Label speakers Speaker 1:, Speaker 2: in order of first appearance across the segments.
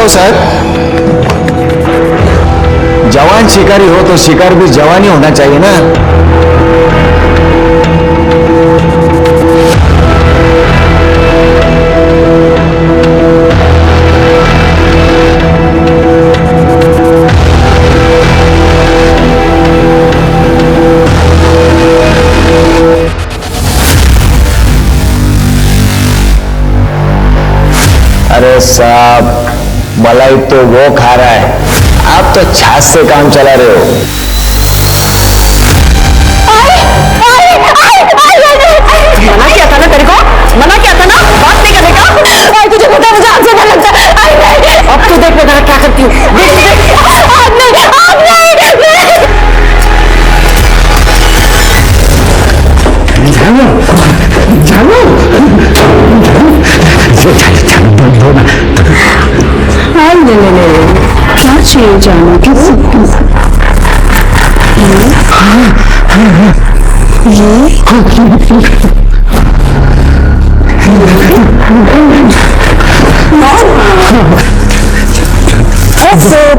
Speaker 1: हो सर? जवान शिकारी हो तो शिकार भी जवान ही होना चाहिए ना। अरे साहब, मलाई तो वो खा रहा है, आप तो छाछ से काम चला रहे हो।
Speaker 2: मना किया था ना तेरे को, मना किया था ना, बात नहीं करने का। तुझे पता मुझे आज से डर लगता है। अब तो देख मैं क्या करती हूँ। क्या चाहिए जानू?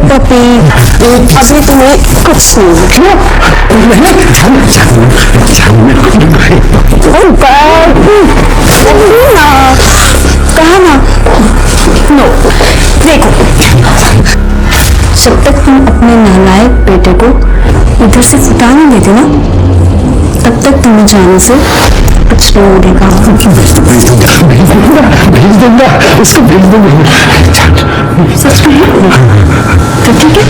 Speaker 2: पपी अभी तुम्हें कुछ नहीं कहा ना। नो देखो, जब तक तुम अपने नालायक बेटे को इधर से फुटा नहीं देते ना, तब तक तुम्हें जाने से कुछ नहीं मिलेगा।
Speaker 1: भेज दूंगा उसको, भेज दूंगा।
Speaker 2: सच में? तो ठीक है,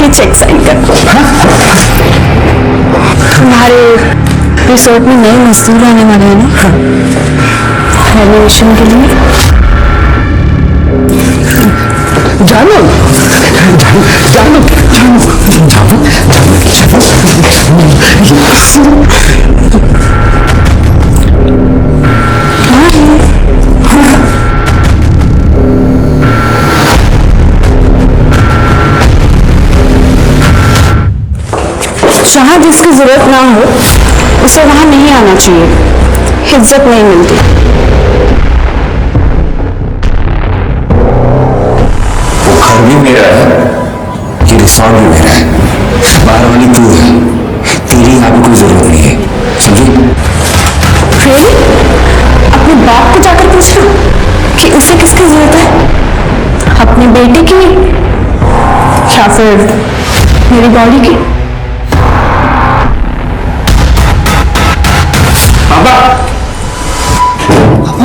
Speaker 2: ये चेक साइन कर। तुम्हारे रिसोर्ट में नए मजदूर आने वाले हैं ना रेनोवेशन के लिए।
Speaker 1: जानो जानो जानो जानो जानो
Speaker 2: जहाँ जिसकी जरूरत ना हो उसे वहां नहीं आना चाहिए, इज्जत नहीं मिलती।
Speaker 1: वो घर भी मेरा है, ये रिसोर्ट भी मेरा है, बाहर वाली तू है, तेरी यहाँ पे कोई जरूरत नहीं है, समझी?
Speaker 2: फिर अपने बाप को जाकर पूछना कि उसे किसकी जरूरत है, अपने बेटे की या फिर मेरी बॉडी की।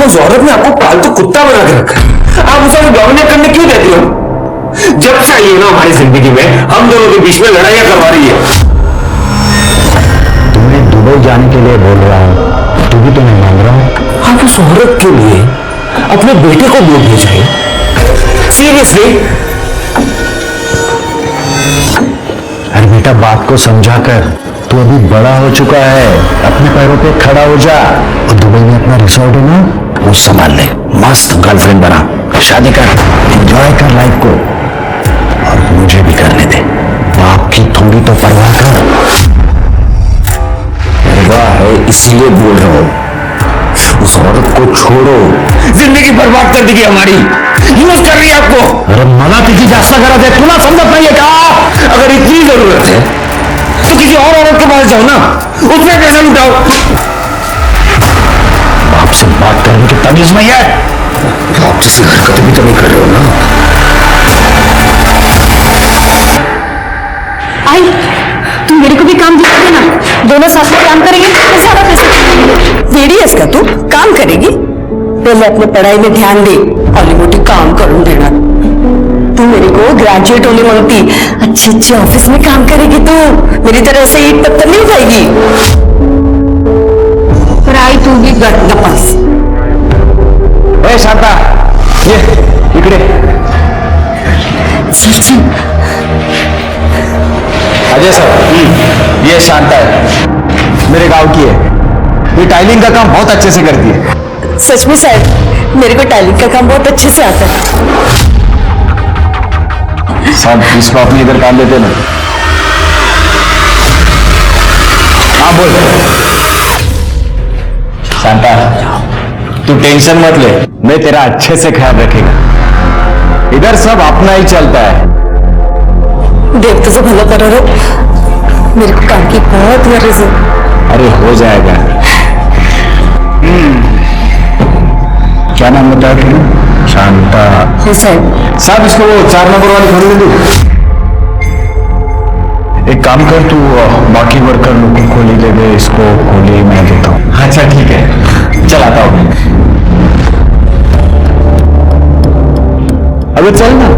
Speaker 1: उस औरत ने आपको पालतू कुत्ता बना के रखा है, आप उसे डोमिनेट करने क्यों देती हो? जब से आई है ना हमारी जिंदगी में, हम दोनों के बीच में लड़ाइयां करवा रही है। तुम्हें दुबई जाने के लिए बोल रहा हूं, तू भी तो नहीं मान रहा हूं। आप उस औरत के लिए अपने बेटे को बोल भेजाए? सीरियसली? अरे बेटा, बात को समझा कर, तू अभी बड़ा हो चुका है, अपने पैरों पे खड़ा हो जा और दुबई में अपना रिसोर्ट है ना, वो संभाल ले, मस्त गर्लफ्रेंड बना, शादी कर, एंजॉय कर लाइफ को, और मुझे भी करने दे। बाप की थोड़ी तो परवाह कर। परवाह है इसलिए बोल रहा हूं, उस औरत को छोड़ो, जिंदगी बर्बाद कर देगी हमारी, यूज कर रही है आपको। अरे मना तिची जास्त गरज है, तुला समझत नाहीये का? अगर इतनी जरूरत है तो किसी और औरत के पास जाओ ना, उसमें पैसा लुटाओ। बाप से बात करने की तमीज नहीं है, आप जैसी हरकतें भी तो नहीं कर रहे हो ना।
Speaker 2: आई, तुम मेरे को भी काम दिला देना, दोनों साथ में काम करेंगे तो ज्यादा पैसे कमाएंगे। वेरियस का तू काम करेगी, पहले अपने पढ़ाई में ध्यान दे, और मोटी काम करूं देना। तू मेरे को ग्रेजुएट होने मांगती, अच्छे अच्छे ऑफिस में काम करेगी, तू मेरी तरह से ईट पत्थर नहीं उठाएगी। पर आई तू भी गट पास।
Speaker 1: ए शांता, ये इकडे।
Speaker 2: सचिन,
Speaker 1: अजय सर, ये शांता है, मेरे गांव की है, ये टाइलिंग का काम बहुत अच्छे से करती है।
Speaker 2: सच में सर, मेरे को टाइलिंग का काम बहुत अच्छे से आता है।
Speaker 1: सब इसको अपनी इधर काम देते ना। हाँ बोल शांता, तू टेंशन मत ले, मैं तेरा अच्छे से ख्याल रखेगा। इधर सब अपना ही चलता है।
Speaker 2: देव तुझे भला करो रे, मेरे को काम की बहुत गरज है।
Speaker 1: अरे हो जाएगा। क्या नाम बताया तुमने? शांता।
Speaker 2: हो साहब।
Speaker 1: साहब इसको वो 4 नंबर वाली खोल दे। एक काम कर, तू बाकी वर्कर लोग को खोली दे दे, इसको खोली मैं देता हूँ। अच्छा ठीक है, चल आता हूँ। अबे चल ना।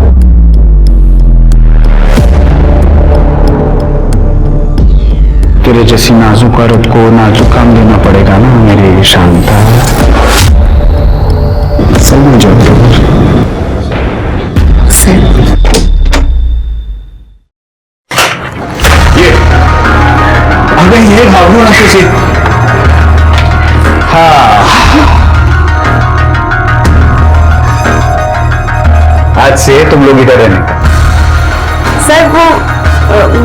Speaker 1: तेरे जैसी नाजुक औरत को नाजुक काम देना पड़ेगा ना मेरी शांता। समझ जाओ। अबे ये भागो ना तुझे। हाँ, आज से तुम लोग इधर रहने का।
Speaker 2: सर वो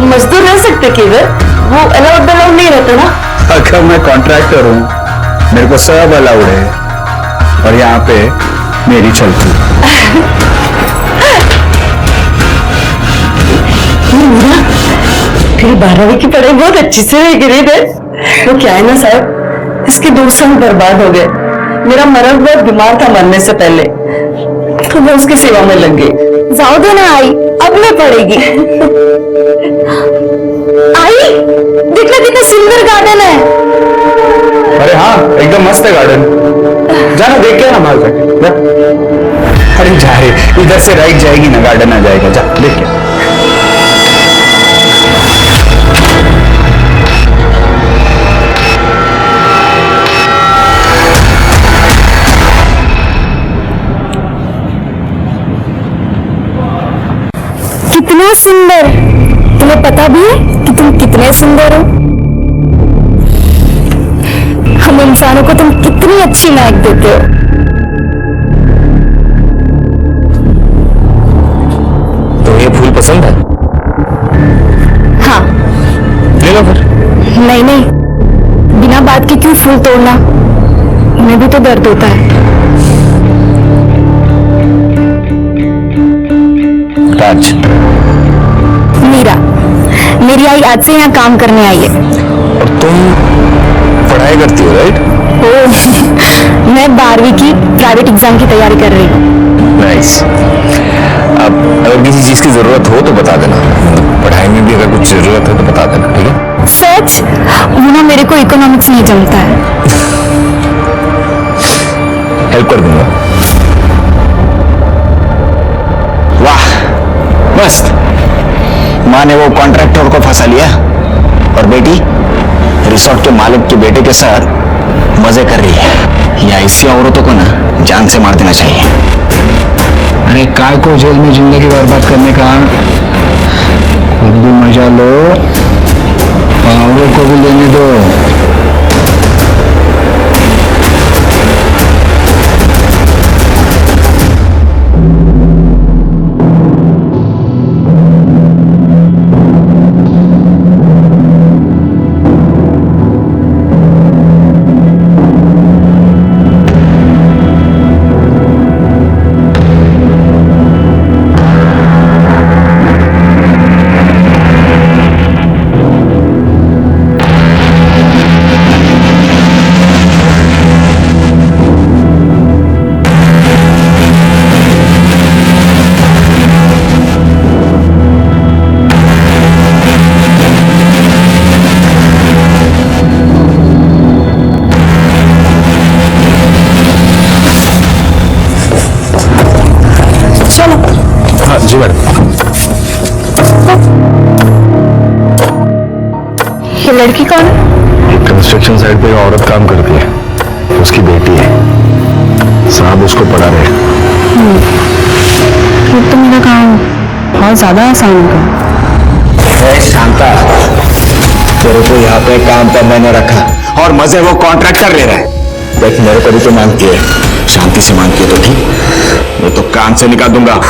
Speaker 2: मजदूर रह सकते कि इधर, वो अलाउड नहीं रहता ना।
Speaker 1: अगर मैं कॉन्ट्रैक्टर हूँ, मेरे को सब अलाउड है और यहाँ पे मेरी चलती।
Speaker 2: फिर 12वीं की पढ़ाई बहुत अच्छी से रह गई है। वो क्या है ना साहब, इसके 2 साल बर्बाद हो गए। मेरा मर्द बहुत बीमार था मरने से पहले, तो मैं उसकी सेवा में लग गई। जाओ दे ना आई, अब मैं पढ़ेगी। आई देखना कितना सुंदर गार्डन है।
Speaker 1: अरे हाँ, एकदम मस्त है गार्डन। जाना देख के ना माल जाके। अरे जा रे, इधर से राइट जाएगी ना, गार्डन आ जाएगा। जा देख के।
Speaker 2: कितना सुंदर, तुम्हें पता भी है कि तुम कितने सुंदर हो। हम इंसानों को तुम कितनी अच्छी महक देते हो।
Speaker 1: तो ये फूल पसंद है?
Speaker 2: हाँ।
Speaker 1: ले लो फिर।
Speaker 2: नहीं नहीं, बिना बात के क्यों फूल तोड़ना, उन्हें भी तो दर्द होता है।
Speaker 1: राज।
Speaker 2: मीरा, मेरी आई आज से यहाँ काम करने आई है।
Speaker 1: और तुम पढ़ाई करती हो राइट?
Speaker 2: मैं 12वीं की प्राइवेट एग्जाम की तैयारी कर रही हूँ।
Speaker 1: नाइस। अब अगर किसी चीज की जरूरत हो तो बता देना, पढ़ाई में भी अगर कुछ जरूरत हो तो बता देना, ठीक है?
Speaker 2: सच? वो ना मेरे को इकोनॉमिक्स नहीं जमता है।
Speaker 1: हेल्प कर दूंगा। वाह मस्त। माँ ने वो कॉन्ट्रैक्टर को फंसा लिया और बेटी रिसोर्ट के मालिक के बेटे के साथ मजे कर रही है। या ऐसी औरतों को ना जान से मार देना चाहिए। अरे काय को जेल में जिंदगी बर्बाद करने का, खुद भी मजा लो, पावरों को भी लेने दो। जी मैडम।
Speaker 2: ये लड़की कौन है?
Speaker 1: कंस्ट्रक्शन साइट पे औरत काम करती है, उसकी बेटी है। साहब उसको पढ़ा रहे।
Speaker 2: ये तो मेरा काम बहुत ज्यादा आसान होगा।
Speaker 1: शांता, तेरे को यहाँ पे काम पर मैंने रखा और मजे वो कॉन्ट्रैक्टर ले रहा है। देख मेरे को भी तो मांगती है, शांति से मांगती है तो ठीक, मैं तो कान से निकाल दूंगा।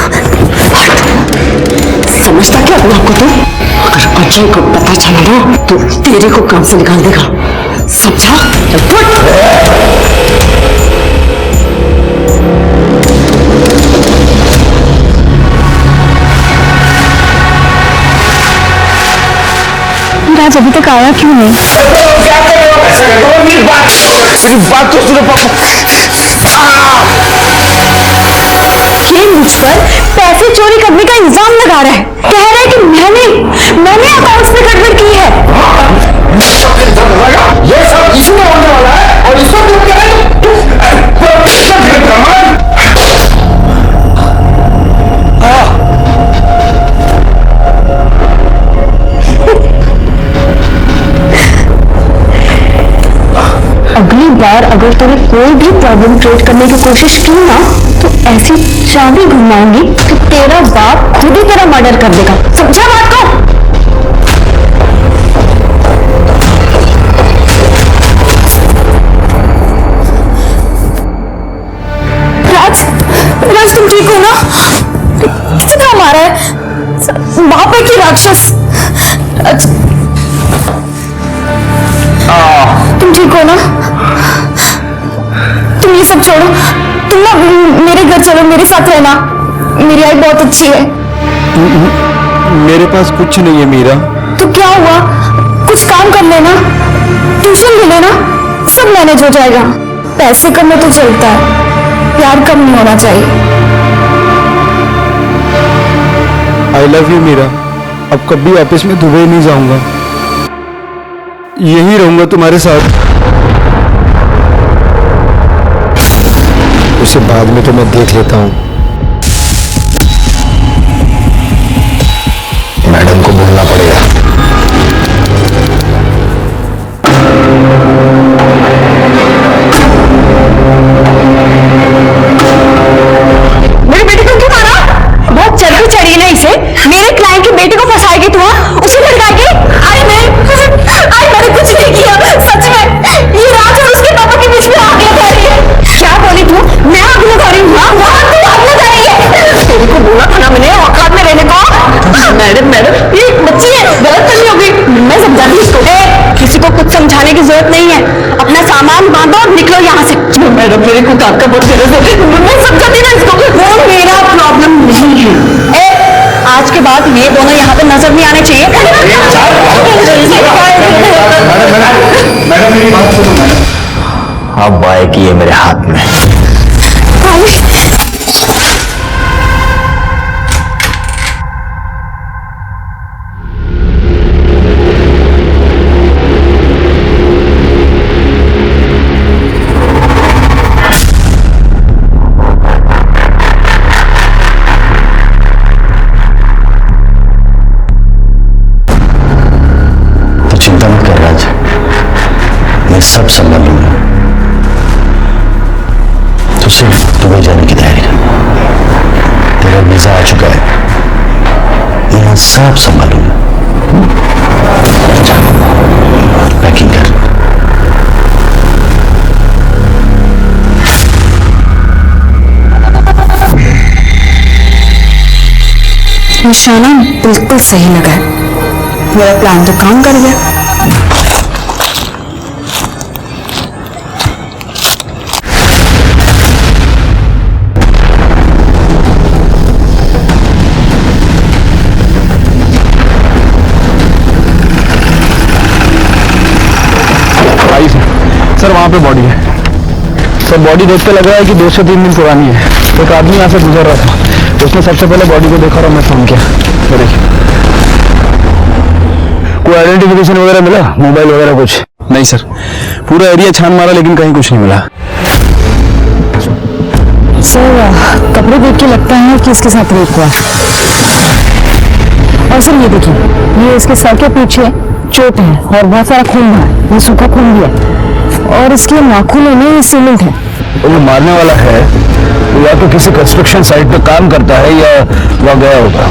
Speaker 2: समझता क्या अपने आपको? तो अगर अजय को पता चला ना तो तेरे को काम से निकाल देगा, समझा? राज अभी तक आया क्यों नहीं?
Speaker 1: बात तो सुनो पापा।
Speaker 2: ये मुझ पर पैसे चोरी करने का इल्जाम लगा रहा है। कह रहा है कि मैंने अकाउंट्स में गड़बड़ की है।
Speaker 1: ये सब इसमें होने वाला है और इसको तुम कह रहे हो?
Speaker 2: अगली बार अगर तूने कोई भी प्रॉब्लम क्रिएट करने की कोशिश की ना तो ऐसी चाबी घुमाऊंगी कि तेरा बाप खुद ही तेरा मर्डर कर देगा। समझा बात को? राज तुम ठीक हो ना? किसे काम आ रहा है? बाप है कि राक्षस? तुम ठीक हो ना? तुम ये सब छोड़ो, तुम ना मेरे घर चलो, मेरे साथ रहना। मेरी आई बहुत अच्छी है।
Speaker 3: मेरे पास कुछ नहीं है मीरा।
Speaker 2: तो क्या हुआ? कुछ काम कर लेना, ट्यूशन ले लेना, सब मैनेज हो जाएगा। पैसे कम में तो चलता है, प्यार कम नहीं होना चाहिए।
Speaker 3: I love you Meera. अब कभी ऑफिस में दुबई नहीं जाऊंगा, यही रहूंगा तुम्हारे साथ। उसे बाद में तो मैं देख लेता हूँ।
Speaker 1: मैडम को बोलना पड़ेगा।
Speaker 2: मेरे बेटे को क्यों मारा? बहुत चर्बी चढ़ी ना इसे। मेरे क्लाइंट के बेटे को फंसाएगी तू? उसे लड़काएगी? मैंने कुछ नहीं किया, सच में। ये राज और उसके पापा के बीच में आग लगा रही है। क्या बोली तू? मैं आग लगा रही हूँ? तू आग लगा रही है? तेरे को बोला था ना मैंने औकात में रहने को। मैडम ये बच्ची है, गलत फहमी हो गई। मैं समझाती इसको। किसी को कुछ समझाने की जरूरत नहीं है। अपना सामान बांधो और निकलो यहाँ से। मैडम मेरे को काका बहुत मैं समझाती ना इसको। वो मेरा प्रॉब्लम नहीं है। आज के बाद ये दोनों यहाँ पे नजर नहीं आने चाहिए।
Speaker 1: मैडम मेरी बात सुनो मैडम। अब आए कि ये मेरे हाथ में। सब संभल लूंगा। तो सिर्फ दुबई जाने की तैयारी कर। तेरा वीजा आ चुका है, यहाँ सब संभालूंगा। पैकिंग कर।
Speaker 2: निशाना बिल्कुल सही लगा है। मेरा प्लान तो काम कर गया।
Speaker 3: सर वहाँ पे बॉडी है। सर बॉडी देख के लग रहा है कि 2 से 3 दिन पुरानी है। एक आदमी यहाँ से गुजर रहा था, उसने सबसे पहले बॉडी को देखा और मैं फोन किया। तो देखिए, कोई आइडेंटिफिकेशन वगैरह मिला, मोबाइल वगैरह कुछ? नहीं सर, पूरा एरिया छान मारा लेकिन कहीं कुछ नहीं मिला।
Speaker 2: सर कपड़े देख के लगता है कि इसके साथ रेप हुआ। और सर ये देखिए, ये इसके सर के पीछे चोट है और बहुत सारा खून है। ये सूखा खून भी है और इसके नाखूनों में सीमेंट है।
Speaker 1: वो जो मारने वाला है वो या तो किसी कंस्ट्रक्शन साइट पे काम करता है या वहाँ गया होगा।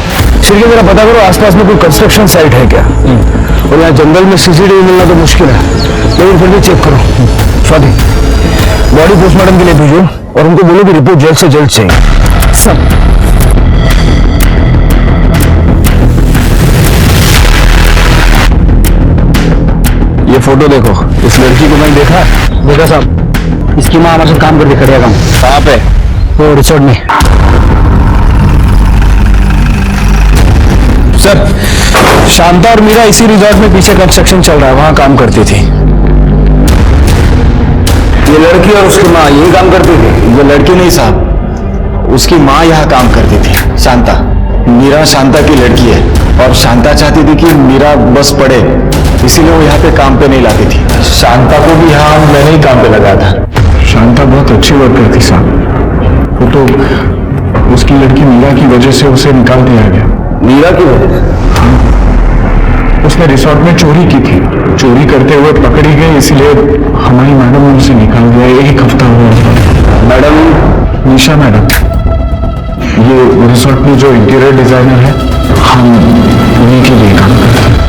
Speaker 1: सिर्फ जरा पता करो आसपास में कोई कंस्ट्रक्शन साइट है क्या। और यहाँ जंगल में सीसीटीवी मिलना तो मुश्किल है, लेकिन फिर भी चेक करो। स्वाति, बॉडी पोस्टमार्टम के लिए भेजो और उनको बोलो कि रिपोर्ट जल्द से जल्द चाहिए।
Speaker 2: सर
Speaker 1: ये फोटो देखो, इस लड़की को मैंने देखा साहब। इसकी माँ हमारे साथ काम करके खड़िया काम। कहाँ पे? वो रिसोर्ट में। सर
Speaker 3: शांता और मीरा इसी रिजॉर्ट में पीछे कंस्ट्रक्शन चल रहा है, वहां काम करती थी।
Speaker 1: ये लड़की और उसकी माँ यही काम करती थी?
Speaker 3: ये लड़की नहीं साहब, उसकी माँ यहाँ काम करती थी, शांता। मीरा शांता की लड़की है और शांता चाहती थी कि मीरा बस पढ़े, इसीलिए वो यहाँ पे काम पे नहीं लाती थी। शांता को भी यहाँ मैंने ही काम पे लगाया था। शांता बहुत अच्छी वर्कर थी साहब, वो तो उसकी लड़की मीरा की वजह से उसे निकाल दिया गया।
Speaker 1: मीरा की वजह से?
Speaker 3: उसने रिसोर्ट में चोरी की थी, चोरी करते हुए पकड़ी गई, इसलिए हमारी मैडम ने उसे निकाल दिया। 1 हफ्ता हुआ।
Speaker 1: मैडम?
Speaker 3: निशा मैडम, ये रिसोर्ट में जो इंटीरियर डिजाइनर है, हम उन्हीं के लिए काम करते हैं।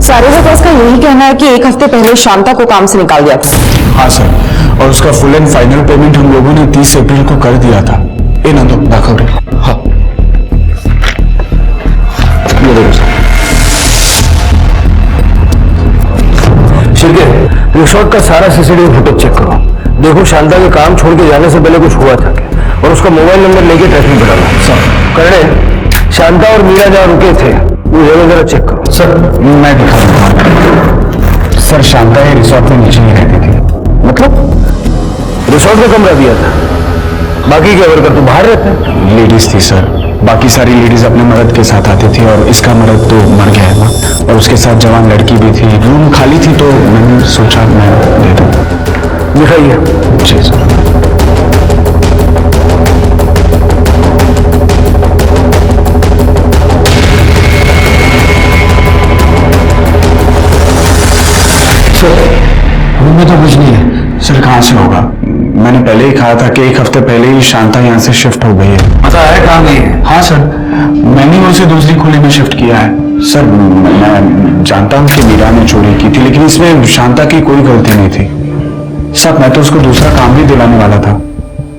Speaker 2: सारे बॉस का यही कहना है कि 1 हफ्ते पहले शांता को काम से निकाल दिया था।
Speaker 3: हाँ सर, और उसका फुल एंड फाइनल पेमेंट हम लोगों ने 30 अप्रैल को कर दिया था। ये ना तो दाखिल रे। हाँ ये देखो सर।
Speaker 1: शिरके, रिसोर्ट का सारा सीसीटीवी फुटेज चेक करो। देखो शांता के काम छोड़ के जाने से पहले कुछ हुआ था क्या, और उसका मोबाइल नंबर लेके ट्रैकिंग पे डालो।
Speaker 3: सर
Speaker 1: करने शांता और मीरा जहाँ रुके थे वो जगह जरा चेक करो।
Speaker 3: सर मैं दिखा दूंगा। सर शांता ये रिसोर्ट में नीचे ही रहती थी।
Speaker 1: मतलब रिसोर्ट में कमरा दिया था, बाकी क्या वर्कर तो बाहर रहते हैं?
Speaker 3: लेडीज थी सर, बाकी सारी लेडीज अपने मर्द के साथ आती थी, और इसका मर्द तो मर गया है ना, और उसके साथ जवान लड़की भी थी। रूम खाली थी तो मैंने सोचा मैं दे दूं।
Speaker 1: दिखाइए।
Speaker 3: जी सर। रूम में तो कुछ नहीं है सर। कहाँ से होगा? मैंने पहले ही कहा था कि 1 हफ्ते पहले ही शांता यहाँ से शिफ्ट हो गई है।
Speaker 1: पता है कहाँ गई है?
Speaker 3: हाँ सर, मैंने उसे दूसरी खुली में शिफ्ट किया है। सर मैं जानता हूँ कि मीरा ने चोरी की थी, लेकिन इसमें शांता की कोई गलती नहीं थी। सर मैं तो उसको दूसरा काम भी दिलाने वाला था।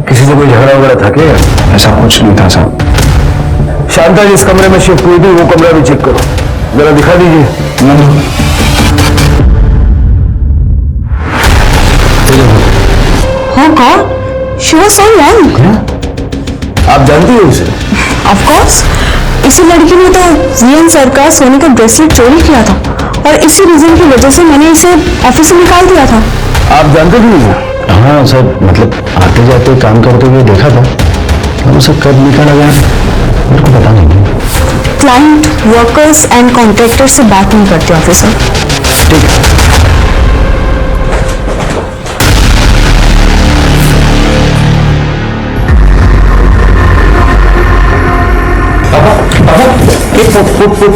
Speaker 1: किसी से कोई झगड़ा वगैरह था क्या?
Speaker 3: ऐसा कुछ नहीं था साहब।
Speaker 1: शांता जिस कमरे में शिफ्ट हुई थी वो कमरा भी चेक करो, जरा दिखा दीजिए।
Speaker 3: नंदू
Speaker 2: हाँ कौन? She was so young.
Speaker 1: आप जानती हो इसे?
Speaker 2: Of course. इसी लड़की ने तो वीएन सर का सोने का ब्रेसलेट चोरी किया था, और इसी रीजन की वजह से मैंने इसे ऑफिस से निकाल दिया था।
Speaker 1: आप जानते भी इसे?
Speaker 3: हाँ सर, मतलब आते जाते काम करते हुए देखा था, और उसे कब निकाला गया मेरे को पता नहीं।
Speaker 2: क्लाइंट, वर्कर्स एंड कॉन्ट्रैक्टर से बात नहीं करते ऑफिसर।
Speaker 3: ठीक है।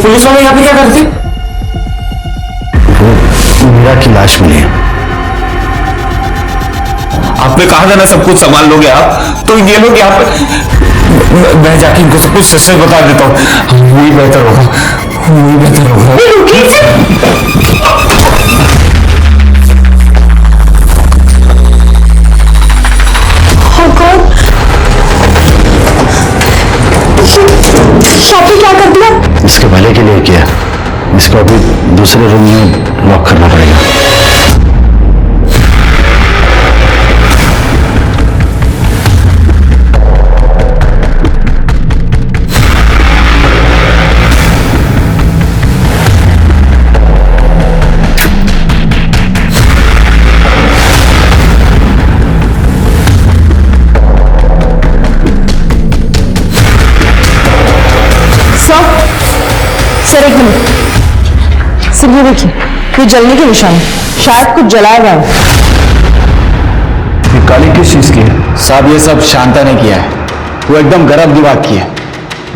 Speaker 1: पुलिस वाले यहाँ पे क्या करते?
Speaker 3: मीरा की लाश मिली है।
Speaker 1: आपने कहा था ना सब कुछ संभाल लोगे आप, तो ये लोग यहाँ पे। मैं जाके इनको सब कुछ सच सच बता देता हूँ, वही बेहतर होगा, वही बेहतर होगा।
Speaker 2: शॉपी क्या कर दिया?
Speaker 3: इसके भले के लिए किया, इसको अभी दूसरे रूम में लॉक करना पड़ेगा।
Speaker 2: सर एक मिनट, सिर्फ ये देखिए, ये जलने के निशान है, शायद कुछ जलाया गया है।
Speaker 3: ये काली किस चीज की है? साहब ये सब शांता ने किया है, वो एकदम गरम दिमाग की है।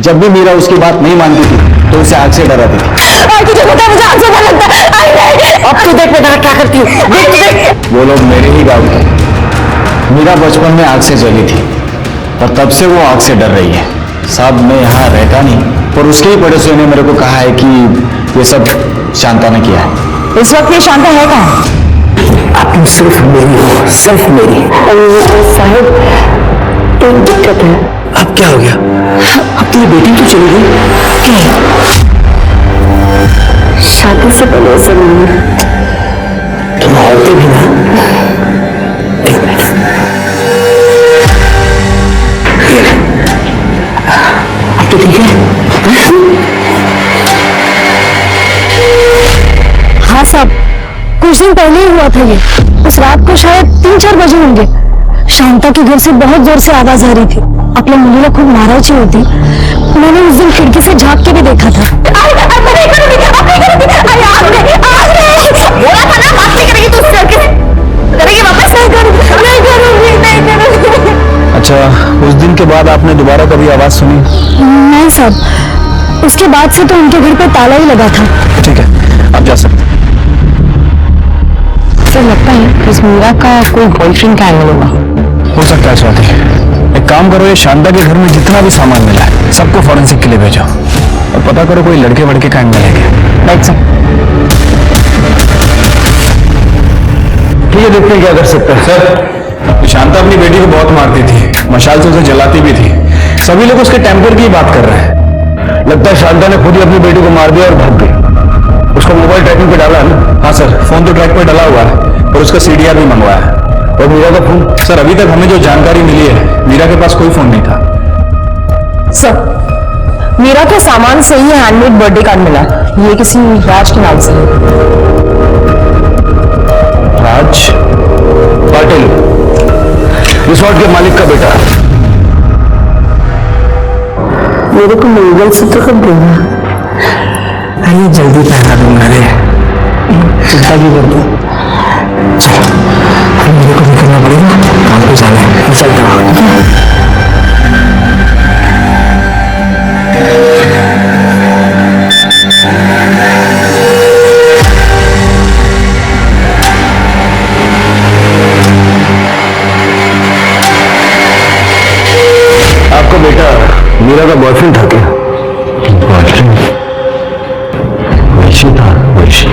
Speaker 3: जब भी मीरा उसकी बात नहीं मानती थी तो उसे आग से डराती थी।
Speaker 2: तुझे पता है मुझे आग से डर लगता है। अब तू देख बेटा क्या करती हूँ, देख देख।
Speaker 3: वो लोग मेरे ही गाँव के। मीरा बचपन में आग से जली थी, और तब से वो आग से डर रही है। साहब मैं यहाँ रहता नहीं, पर उसके ही पड़ोसियों ने मेरे को कहा है कि ये सब शांता ने किया है।
Speaker 2: इस वक्त ये शांता है कहाँ?
Speaker 1: आप सिर्फ मेरी हो, सिर्फ मेरी।
Speaker 2: साहब एक दिक्कत है।
Speaker 1: अब क्या हो गया? अब तेरी बेटी तो चली गई।
Speaker 2: शादी से पहले जरूर
Speaker 1: तुम औरतें भी ना। एक मिनट,
Speaker 4: कुछ दिन पहले ही हुआ था ये। उस रात को शायद 3-4 बजे होंगे। शांता के घर से बहुत जोर से आवाज आ रही थी। आपल्या मुलीला खूप मारायची होती। मैंने उस दिन खिड़की से झांक के भी देखा था।
Speaker 3: अच्छा, उस दिन के बाद आपने दोबारा कभी आवाज सुनी?
Speaker 4: नहीं साहब, उसके बाद से तो उनके घर पे ताला ही लगा था।
Speaker 3: ठीक है, आप जा सकते हैं।
Speaker 4: सर लगता है इस मीरा का कोई बॉयफ्रेंड का एंगल होगा।
Speaker 3: हो सकता है स्वाति। एक काम करो, ये शांता के घर में जितना भी सामान मिला है सबको फॉरेंसिक के लिए भेजो और पता करो कोई लड़के वड़के का एंगल है क्या। Right sir.
Speaker 1: ठीक है, देखते हैं क्या कर सकते हैं।
Speaker 3: सर, शांता अपनी बेटी को बहुत मारती थी, मशाल से उसे जलाती भी थी। सभी लोग उसके टेम्पर की बात कर रहे हैं।
Speaker 1: लगता है शांता ने खुद ही अपनी बेटी को मार दिया और भाग गई। उसको मोबाइल ट्रैकिंग पे डाला है ना?
Speaker 3: हाँ सर, फोन तो ट्रैक पर डला हुआ है और उसका सीडीआर भी मंगवाया है।
Speaker 1: और मीरा का फोन?
Speaker 3: सर, अभी तक हमें जो जानकारी मिली है, मीरा के पास कोई फोन नहीं था।
Speaker 2: सर मीरा के सामान से ही हैंडमेड बर्थडे कार्ड मिला। ये किसी राज के नाम से है।
Speaker 1: राज पाटिल, रिसोर्ट के मालिक का बेटा।
Speaker 2: मेरे को मंगलसूत्र कब देगा?
Speaker 1: अरे जल्दी पहना दूंगा रे, चिंता क्यों कर दो। मेरे को भी करना पड़ेगा, काम पे जाना है। मैं चलता हूँ। आपका बेटा मीरा का बॉयफ्रेंड था क्या? बॉयफ्रेंड? वैशी था, वैशी।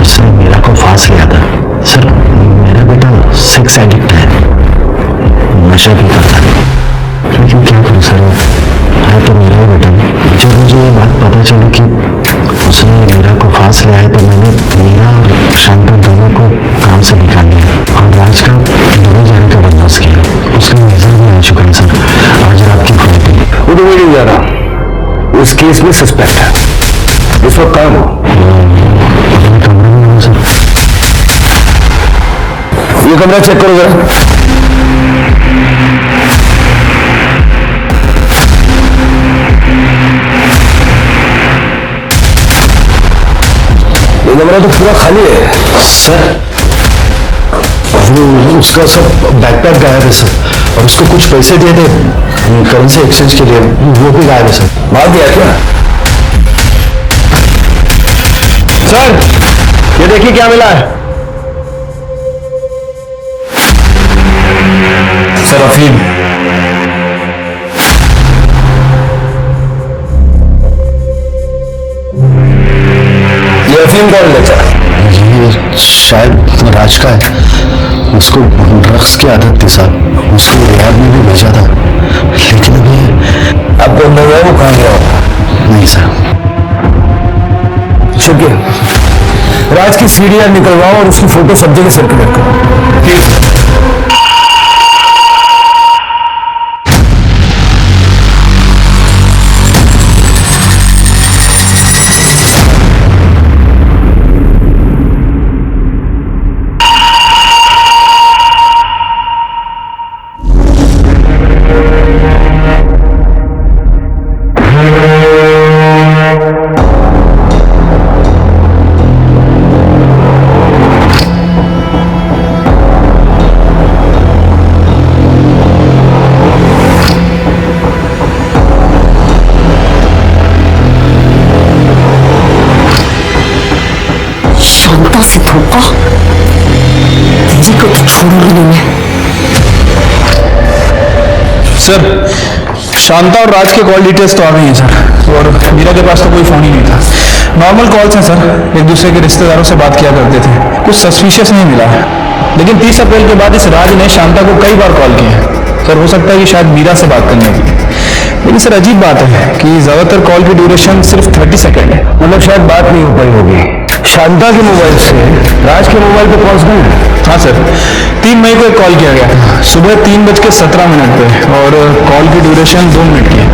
Speaker 1: उसने मीरा को फांस लिया था। सर, मेरा बेटा सेक्स एडिक्ट है, नशा भी करता है। लेकिन क्या करूं सर, है तो मेरा ही बेटा। जब मुझे ये बात पता चली कि उसने मीरा को फांस लिया है तो मैंने मीरा और शांता दोनों को काम से निकाल लिया और राज का दोनों जाने का बंदोबस्त किया। उसका वीजा भी आ चुका है सर, आज रात की फ्लाइट है। वो तो मैं नहीं जा रहा, इस केस में सस्पेक्ट है। इस वक्त काम हो अपने कमरे में हो सर। ये कमरा चेक करो जरा। ये कमरा तो पूरा खाली है सर। वो उसका सब बैकपैक गायब है सर, और उसको कुछ पैसे दिए थे करेंसी एक्सचेंज के लिए, वो भी गायब है सर। मार दिया क्या सर? ये देखिए क्या मिला है
Speaker 3: सर, अफीम।
Speaker 1: ये अफीम कौन लेता है? ये शायद राज का है। उसको ड्रग्स की आदत थी साहब, उसको रिहाब में भी भेजा था, लेकिन अभी आपको अंदर वो कहाँ गया होगा? नहीं सर। शुक्रिया, राज की सीढ़ियां निकलवाओ और उसकी फोटो सब जगह सर्कुलेट करो। ठीक है।
Speaker 2: से धोखा, तेरी को तो छोड़ूंगी नहीं मैं।
Speaker 3: सर, शांता और राज के कॉल डिटेल्स तो आ गई हैं सर, और मीरा के पास तो कोई फोन ही नहीं था। नॉर्मल कॉल्स हैं सर, एक दूसरे के रिश्तेदारों से बात किया करते थे, कुछ सस्पिशियस नहीं मिला है। लेकिन 30 अप्रैल के बाद इस राज ने शांता को कई बार कॉल किया है सर। हो सकता है कि शायद मीरा से बात करने की। लेकिन सर अजीब बात है कि ज्यादातर कॉल की ड्यूरेशन सिर्फ 30 सेकेंड है।
Speaker 1: मतलब शायद बात नहीं हो पाई होगी। शांता के मोबाइल से राज के मोबाइल पे कॉल्स नहीं?
Speaker 3: हाँ सर, 3 मई को एक कॉल किया गया था सुबह 3:17 पे, और कॉल की ड्यूरेशन 2 मिनट की है।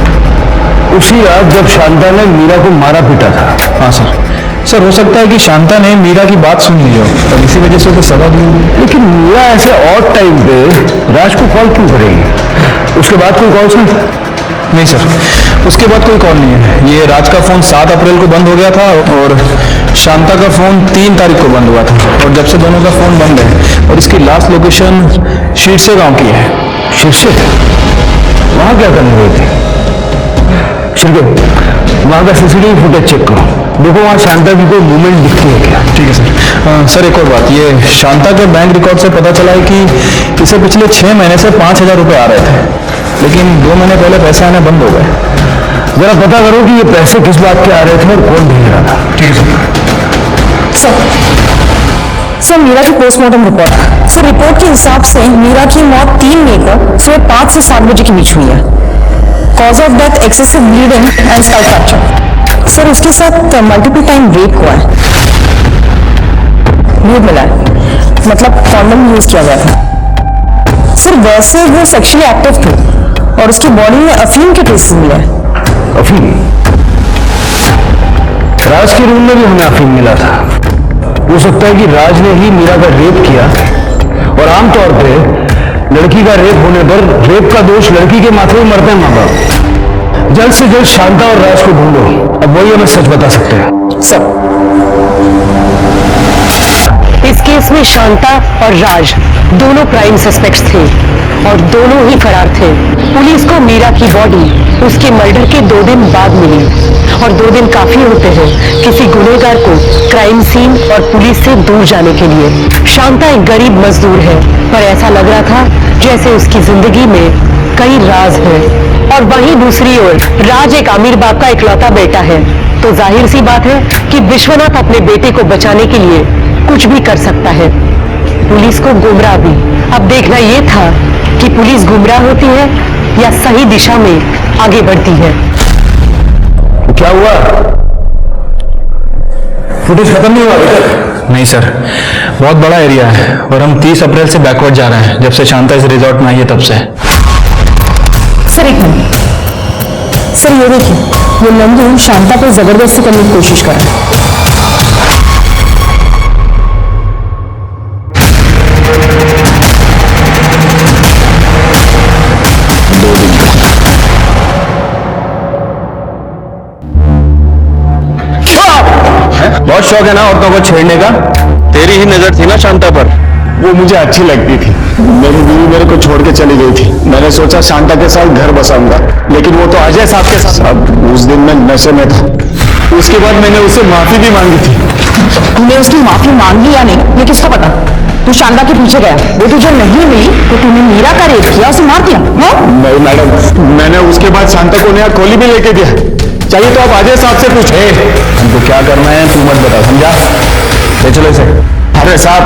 Speaker 1: उसी रात जब शांता ने मीरा को मारा पीटा था?
Speaker 3: हाँ सर, सर हो सकता है कि शांता ने मीरा की बात सुन ली हो और इसी वजह से उसे सजा दी होगी।
Speaker 1: लेकिन मीरा ऐसे ऑड टाइम पे राज को कॉल क्यों करेगी? उसके बाद कोई कॉल सुन?
Speaker 3: नहीं सर, उसके बाद कोई कॉल नहीं है। ये राज का फोन 7 अप्रैल को बंद हो गया था और शांता का फोन 3 तारीख को बंद हुआ था, और जब से दोनों का फोन बंद है। और इसकी लास्ट लोकेशन शीर्षे गांव की है।
Speaker 1: शीर्षे? वहां क्या करने गए थे? शिरके, वहां का सीसीटीवी फुटेज चेक करो, देखो वहां शांता की कोई मूवमेंट दिखती है क्या?
Speaker 3: ठीक है सर। सर एक और बात, ये शांता के बैंक रिकॉर्ड से पता चला है कि इसे पिछले 6 महीने से 5,000 रुपये आ रहे थे, लेकिन 2 महीने पहले पैसे आने बंद हो गए।
Speaker 1: जरा पता करो कि ये पैसे किस बात के आ रहे थे और कौन भेज रहा था।
Speaker 3: ठीक है सर।
Speaker 4: सर मीरा की पोस्टमार्टम रिपोर्ट। सर रिपोर्ट के हिसाब से मीरा की मौत 3 मई को सुबह 5 से 7 बजे के बीच हुई है। Cause of death excessive bleeding and skull fracture. Sir उसके साथ मल्टीपल टाइम रेप हुआ है, ब्लड मिला है, मतलब कॉन्डम यूज किया गया था। सर वैसे वो सेक्सुअली एक्टिव थे और उसकी बॉडी में अफीम के ट्रेसेस मिले हैं।
Speaker 1: अफीम? राज के रूम में भी हमें अफीम मिला था। हो सकता है कि राज ने ही मीरा का रेप किया, और आमतौर पे लड़की का रेप होने पर रेप का दोष लड़की के माथे में मरते हैं माँ बाप। जल्द से जल्द शांता और राज को ढूंढो, अब वही हमें सच बता सकते हैं।
Speaker 2: सर इस केस में शांता और राज दोनों प्राइम सस्पेक्ट्स थे और दोनों ही फरार थे। पुलिस को मीरा की बॉडी उसके मर्डर के 2 दिन बाद मिली, और 2 दिन काफी होते हैं किसी गुनहगार को क्राइम सीन और पुलिस से दूर जाने के लिए। शांता एक गरीब मजदूर है, पर ऐसा लग रहा था जैसे उसकी जिंदगी में कई राज हैं। और वहीं दूसरी ओर राज एक अमीर बाप का इकलौता बेटा है, तो जाहिर सी बात है कि विश्वनाथ अपने बेटे को बचाने के लिए कुछ भी कर सकता है। पुलिस को गुमराह भी। अब देखना यह था कि पुलिस गुमराह होती है या सही दिशा में आगे बढ़ती है।
Speaker 1: क्या हुआ? फुटेज खत्म नहीं हुआ अभी तक?
Speaker 3: नहीं सर, बहुत बड़ा एरिया है और हम 30 अप्रैल से बैकवर्ड जा रहे हैं, जब से शांता इस रिजॉर्ट में आई है तब से।
Speaker 4: सर एक मिनट। सर ये देखिए, ये नंदू शांता पर जबरदस्ती करने की कोशिश कर रहा है।
Speaker 1: बहुत शौक है ना औरतों को छेड़ने का?
Speaker 3: तेरी ही नजर थी ना शांता पर। वो मुझे अच्छी लगती थी। मेरी बीवी मेरे को छोड़ के चली गई थी। मैंने सोचा शांता के साथ घर बसाऊंगा, लेकिन वो तो अजय साहब के साथ। अब उस दिन मैं नशे में था। उसके बाद मैंने उससे माफी भी मांगी थी।
Speaker 2: तूने उसकी माफी मांगी या नहीं ये किसको पता? तू शांता के पीछे गया, वो तुझे नहीं मिली तो तूने मीरा का रेप किया, उसे मार दिया।
Speaker 3: नहीं मैडम, मैंने उसके बाद शांता को नया खोली भी लेके दिया। चाहिए तो आप अजय साहब से पूछे।
Speaker 1: हमको क्या करना है तू मत बता, समझा? ले चलो इसे।
Speaker 3: अरे साहब,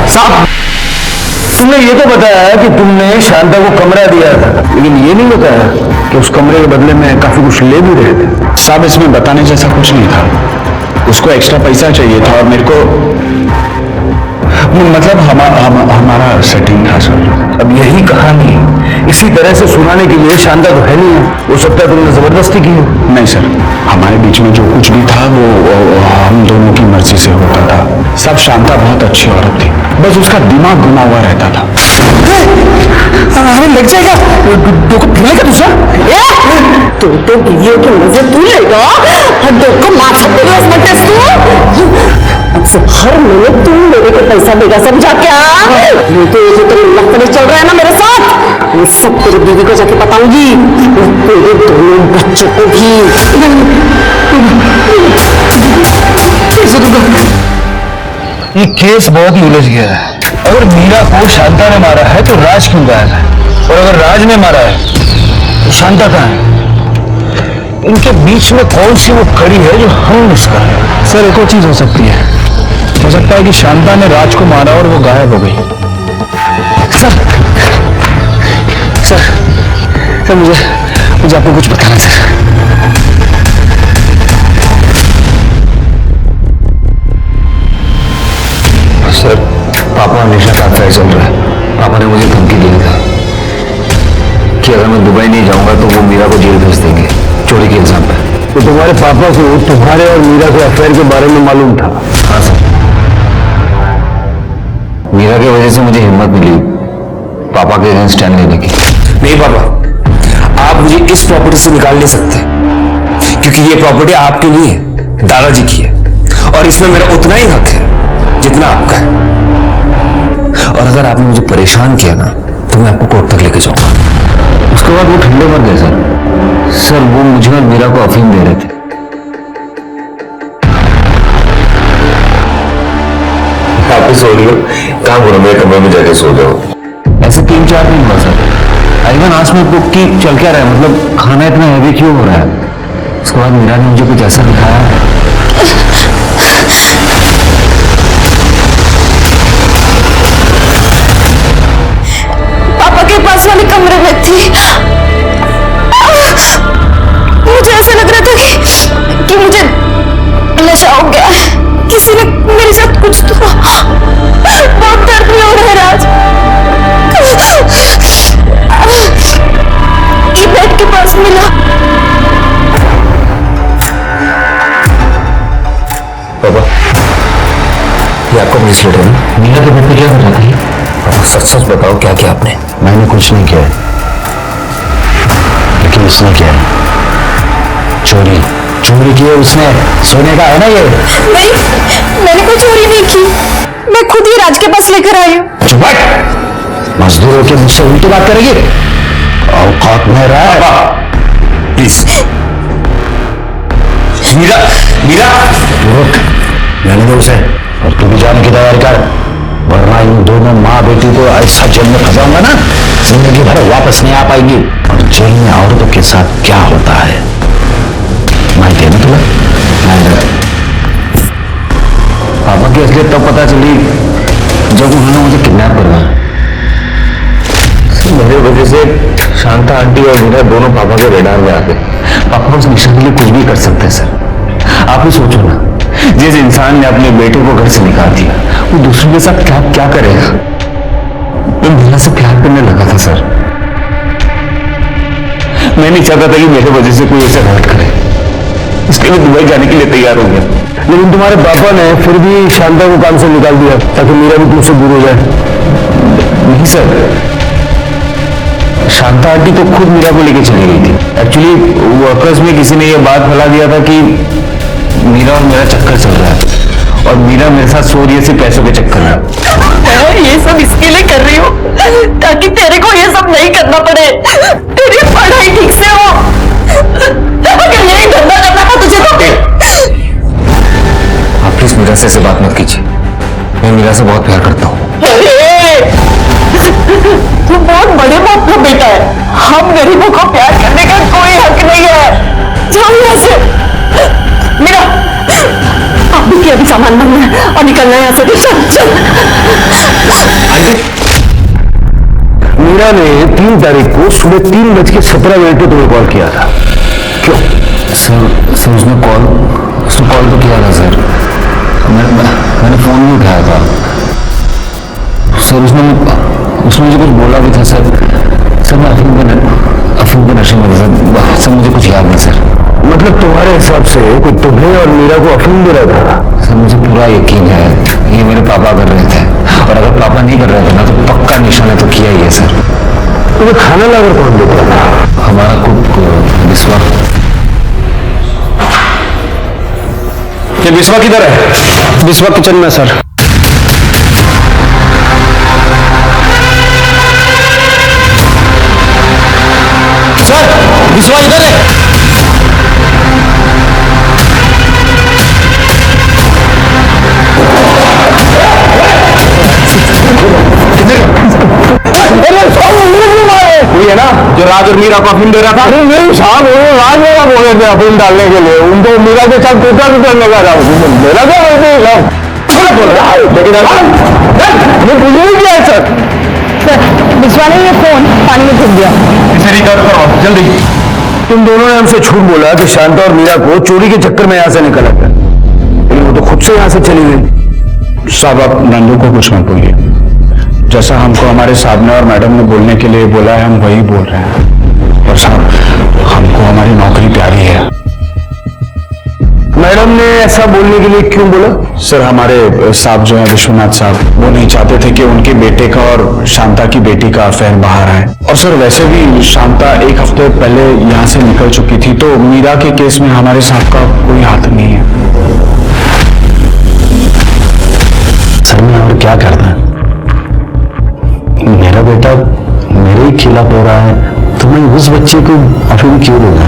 Speaker 3: साहब
Speaker 1: तुमने ये तो बताया कि तुमने शांता को कमरा दिया था, लेकिन ये नहीं बताया कि उस कमरे के बदले में काफी कुछ ले भी रहे थे।
Speaker 3: साहब इसमें बताने जैसा कुछ नहीं था। उसको एक्स्ट्रा पैसा चाहिए था और मेरे को मतलब हमारा सेटिंग था सर।
Speaker 1: अब यही कहानी इसी तरह से सुनाने के लिए शांता तो है नहीं है, हो सकता है तुमने जबरदस्ती की हो।
Speaker 3: नहीं सर, हमारे बीच में जो कुछ भी था वो हम दोनों की मर्जी से होता था। सब शांता बहुत अच्छी औरत थी, बस उसका दिमाग घुमा हुआ रहता था।
Speaker 2: हमें लग जाएगा तो को फिरलेगा दूसरा। तो वीडियो की मजे तू लेगा और दो को मार सकते हो इसमें तू। अब से हर महीने तू मेरे को पैसा देगा, समझा क्या? नहीं तो ये जो तेरे लफड़े चल रहा है ना मेरे साथ, ये सब तेरी बीवी को जाके बताऊंगी, तेरे दोनों बच्चों को भी।
Speaker 1: ये केस बहुत ही उलझ गया है। अगर मीरा को शांता ने मारा है तो राज क्यों गायब है, और अगर राज ने मारा है तो शांता कहाँ है? इनके बीच में कौन सी वो कड़ी है जो हम मिस कर रहे हैं?
Speaker 3: सर एक और चीज हो सकती है। हो सकता है कि शांता ने राज को मारा और वो गायब हो गई।
Speaker 1: सर सर सर मुझे आपको कुछ बताना है सर। पापा हमेशा का अफेयर चल रहा है। पापा ने मुझे धमकी दी था कि अगर मैं दुबई नहीं जाऊंगा तो वो मीरा को जेल भेज देंगे चोरी के इल्जाम पर। वो तुम्हारे पापा को तुम्हारे और मीरा के अफेयर के बारे में मालूम था?
Speaker 3: हाँ सर, मीरा की वजह से मुझे हिम्मत मिली पापा के अगेंस्ट स्टैंड लेने की।
Speaker 5: नहीं पापा, आप मुझे इस प्रॉपर्टी से निकाल नहीं सकते, क्योंकि ये प्रॉपर्टी आपकी नहीं है, दादाजी की है, और इसमें मेरा उतना ही हक है जितना आपका है। और अगर आपने मुझे परेशान किया ना, तो मैं आपको कोर्ट तक लेके जाऊंगा।
Speaker 3: उसके बाद वो ठंडे मर गए सर वो मुझे और मीरा को अफीम दे रहे थे।
Speaker 5: आप भी सो रही हो, काम करो, मेरे कमरे में जाके सो जाओ।
Speaker 3: ऐसे 3-4 दिन हुआ sir. I one asked me cook की चल क्या रहा है, मतलब खाना इतना हैवी क्यों हो रहा है। उसके बाद मीरा ने मुझे कुछ ऐसा दिखाया।
Speaker 2: पापा के पास वाले कमरे में थी। मुझे ऐसा लग रहा था कि मुझे नशा हो गया है, किसी ने मेरे साथ कुछ तो। बहुत दर्द में हो रहा है राज। ये बेड के पास मिला।
Speaker 5: पापा, ये आपका ब्रेसलेट है ना?
Speaker 3: मीरा के बेड पे क्या कर रहा था?
Speaker 5: सच सच बताओ, क्या किया आपने?
Speaker 1: मैंने कुछ नहीं किया, लेकिन इसने किया। चोरी चोरी की है उसने। सोने का है ना ये?
Speaker 2: नहीं, मैंने कोई चोरी नहीं की। मैं खुद ही राज के पास लेकर आई हूँ।
Speaker 1: चुप बैठ। मजदूर होकर मुझसे उल्टी बात करेगी? औकात में रहा।
Speaker 5: प्लीज। मीरा, मीरा,
Speaker 1: रुक, मैंने दो उसे। और तू भी जाने की तैयारी कर, वरना इन दोनों माँ बेटी को ऐसा जेल में फंसाऊंगा ना, जिंदगी भर वापस नहीं आ पाएंगी। और जेल में औरतों के साथ क्या होता है माहिती है ना तुम्हें?
Speaker 3: पापा की असलियत तब पता चली जब उन्होंने मुझे किडनैप करवाया।
Speaker 5: मेरे वजह से शांता आंटी और मीरा दोनों पापा के रेडार में आ गए।
Speaker 3: पापा उस मिशन के लिए कुछ भी कर सकते हैं सर। आप ही सोचो ना, जिस इंसान ने अपने बेटे को घर से निकाल दिया, वो दूसरे के साथ क्या क्या करेगा। मैं मीरा से प्यार करने लगा था सर। मैं नहीं चाहता था कि मेरे वजह से कोई ऐसा हर्ट करे, इसके लिए दुबई जाने के लिए तैयार हो गया।
Speaker 1: लेकिन तुम्हारे पापा ने फिर भी शांता को काम से निकाल दिया ताकि मीरा भी तुमसे दूर हो जाए।
Speaker 3: नहीं सर, शांता आंटी तो खुद मीरा को लेके चली गई थी। एक्चुअली वर्कर्स में किसी ने यह बात फैला दिया था कि मीरा और मेरा चक्कर चल रहा है, और मीरा मेरे साथ सो रही है सिर्फ पैसों के चक्कर में।
Speaker 2: मैं ये सब इसके लिए कर रही हूँ ताकि तेरे को ये सब नहीं करना पड़े, तेरी पढ़ाई ठीक से हो। अगर यही धंधा करना था तुझे तो।
Speaker 3: आप प्लीज मीरा से ऐसे बात मत कीजिए, मैं मीरा से बहुत प्यार करता हूँ।
Speaker 2: तू बहुत बड़े बाप का बेटा है, हम गरीबों को प्यार करने का कोई हक नहीं है। जाओ यहाँ से। मेरा अभी के अभी सामान बनना है और निकलना है यहाँ से। चल चल।
Speaker 1: मीरा ने 3 तारीख को सुबह 3:17 पे तुम्हें कॉल किया था, क्यों?
Speaker 3: सर उसने कॉल तो किया था सर। मैंने फोन नहीं उठाया था सर। उसने मुझे कुछ बोला भी था सर। मैं अफीम के नशे में था सर। मुझे कुछ याद नहीं सर।
Speaker 1: मतलब तुम्हारे हिसाब से कोई तुम्हें और मीरा को अफीम दे रहा था?
Speaker 3: सर मुझे पूरा यकीन है ये मेरे पापा कर रहे थे, और अगर पापा नहीं कर रहे थे ना तो पक्का निशा ने तो किया ही है सर।
Speaker 1: तुम्हें खाना लाकर कौन देता था?
Speaker 3: हमारा कुक बिस्वा।
Speaker 1: ये बिस्वा किधर है? बिस्वा किचन में सर। सर बिस्वा इधर है। वही है ना जो राज और मीरा को अफीम दे रहा था? अरे नहीं साहब, वो राज मेरा बोल रहे थे अफीम डालने के लिए। उनको मीरा के साथ टूटा करने का था। मेरा क्या बोलते हैं लेकिन मैं बुझ नहीं किया है सर।
Speaker 4: बिस्वा ने ये फोन पानी में फेंक दिया।
Speaker 1: इसे रिकॉर्ड करो जल्दी। तुम दोनों ने हमसे झूठ बोला कि शांता और मीरा को चोरी के चक्कर में यहाँ से निकला था, लेकिन वो तो खुद से यहाँ से चली गई।
Speaker 3: साहब आप नंदू को कुछ मत बोलिए। जैसा हमको हमारे साहब ने और मैडम ने बोलने के लिए बोला है, हम वही बोल रहे हैं। और साहब हमको हमारी नौकरी प्यारी है,
Speaker 1: मैडम ने ऐसा बोलने के लिए क्यों बोला?
Speaker 3: सर हमारे साहब जो है विश्वनाथ साहब, वो नहीं चाहते थे कि उनके बेटे का और शांता की बेटी का अफेयर बाहर आए। और सर वैसे भी शांता एक हफ्ते पहले यहाँ से निकल चुकी थी, तो मीरा के केस में हमारे साहब का कोई हाथ नहीं है।
Speaker 1: सर मैं और क्या करता? मेरा बेटा मेरे ही खिलाफ हो रहा है तो मैं उस बच्चे को अफीम क्यों दूंगा?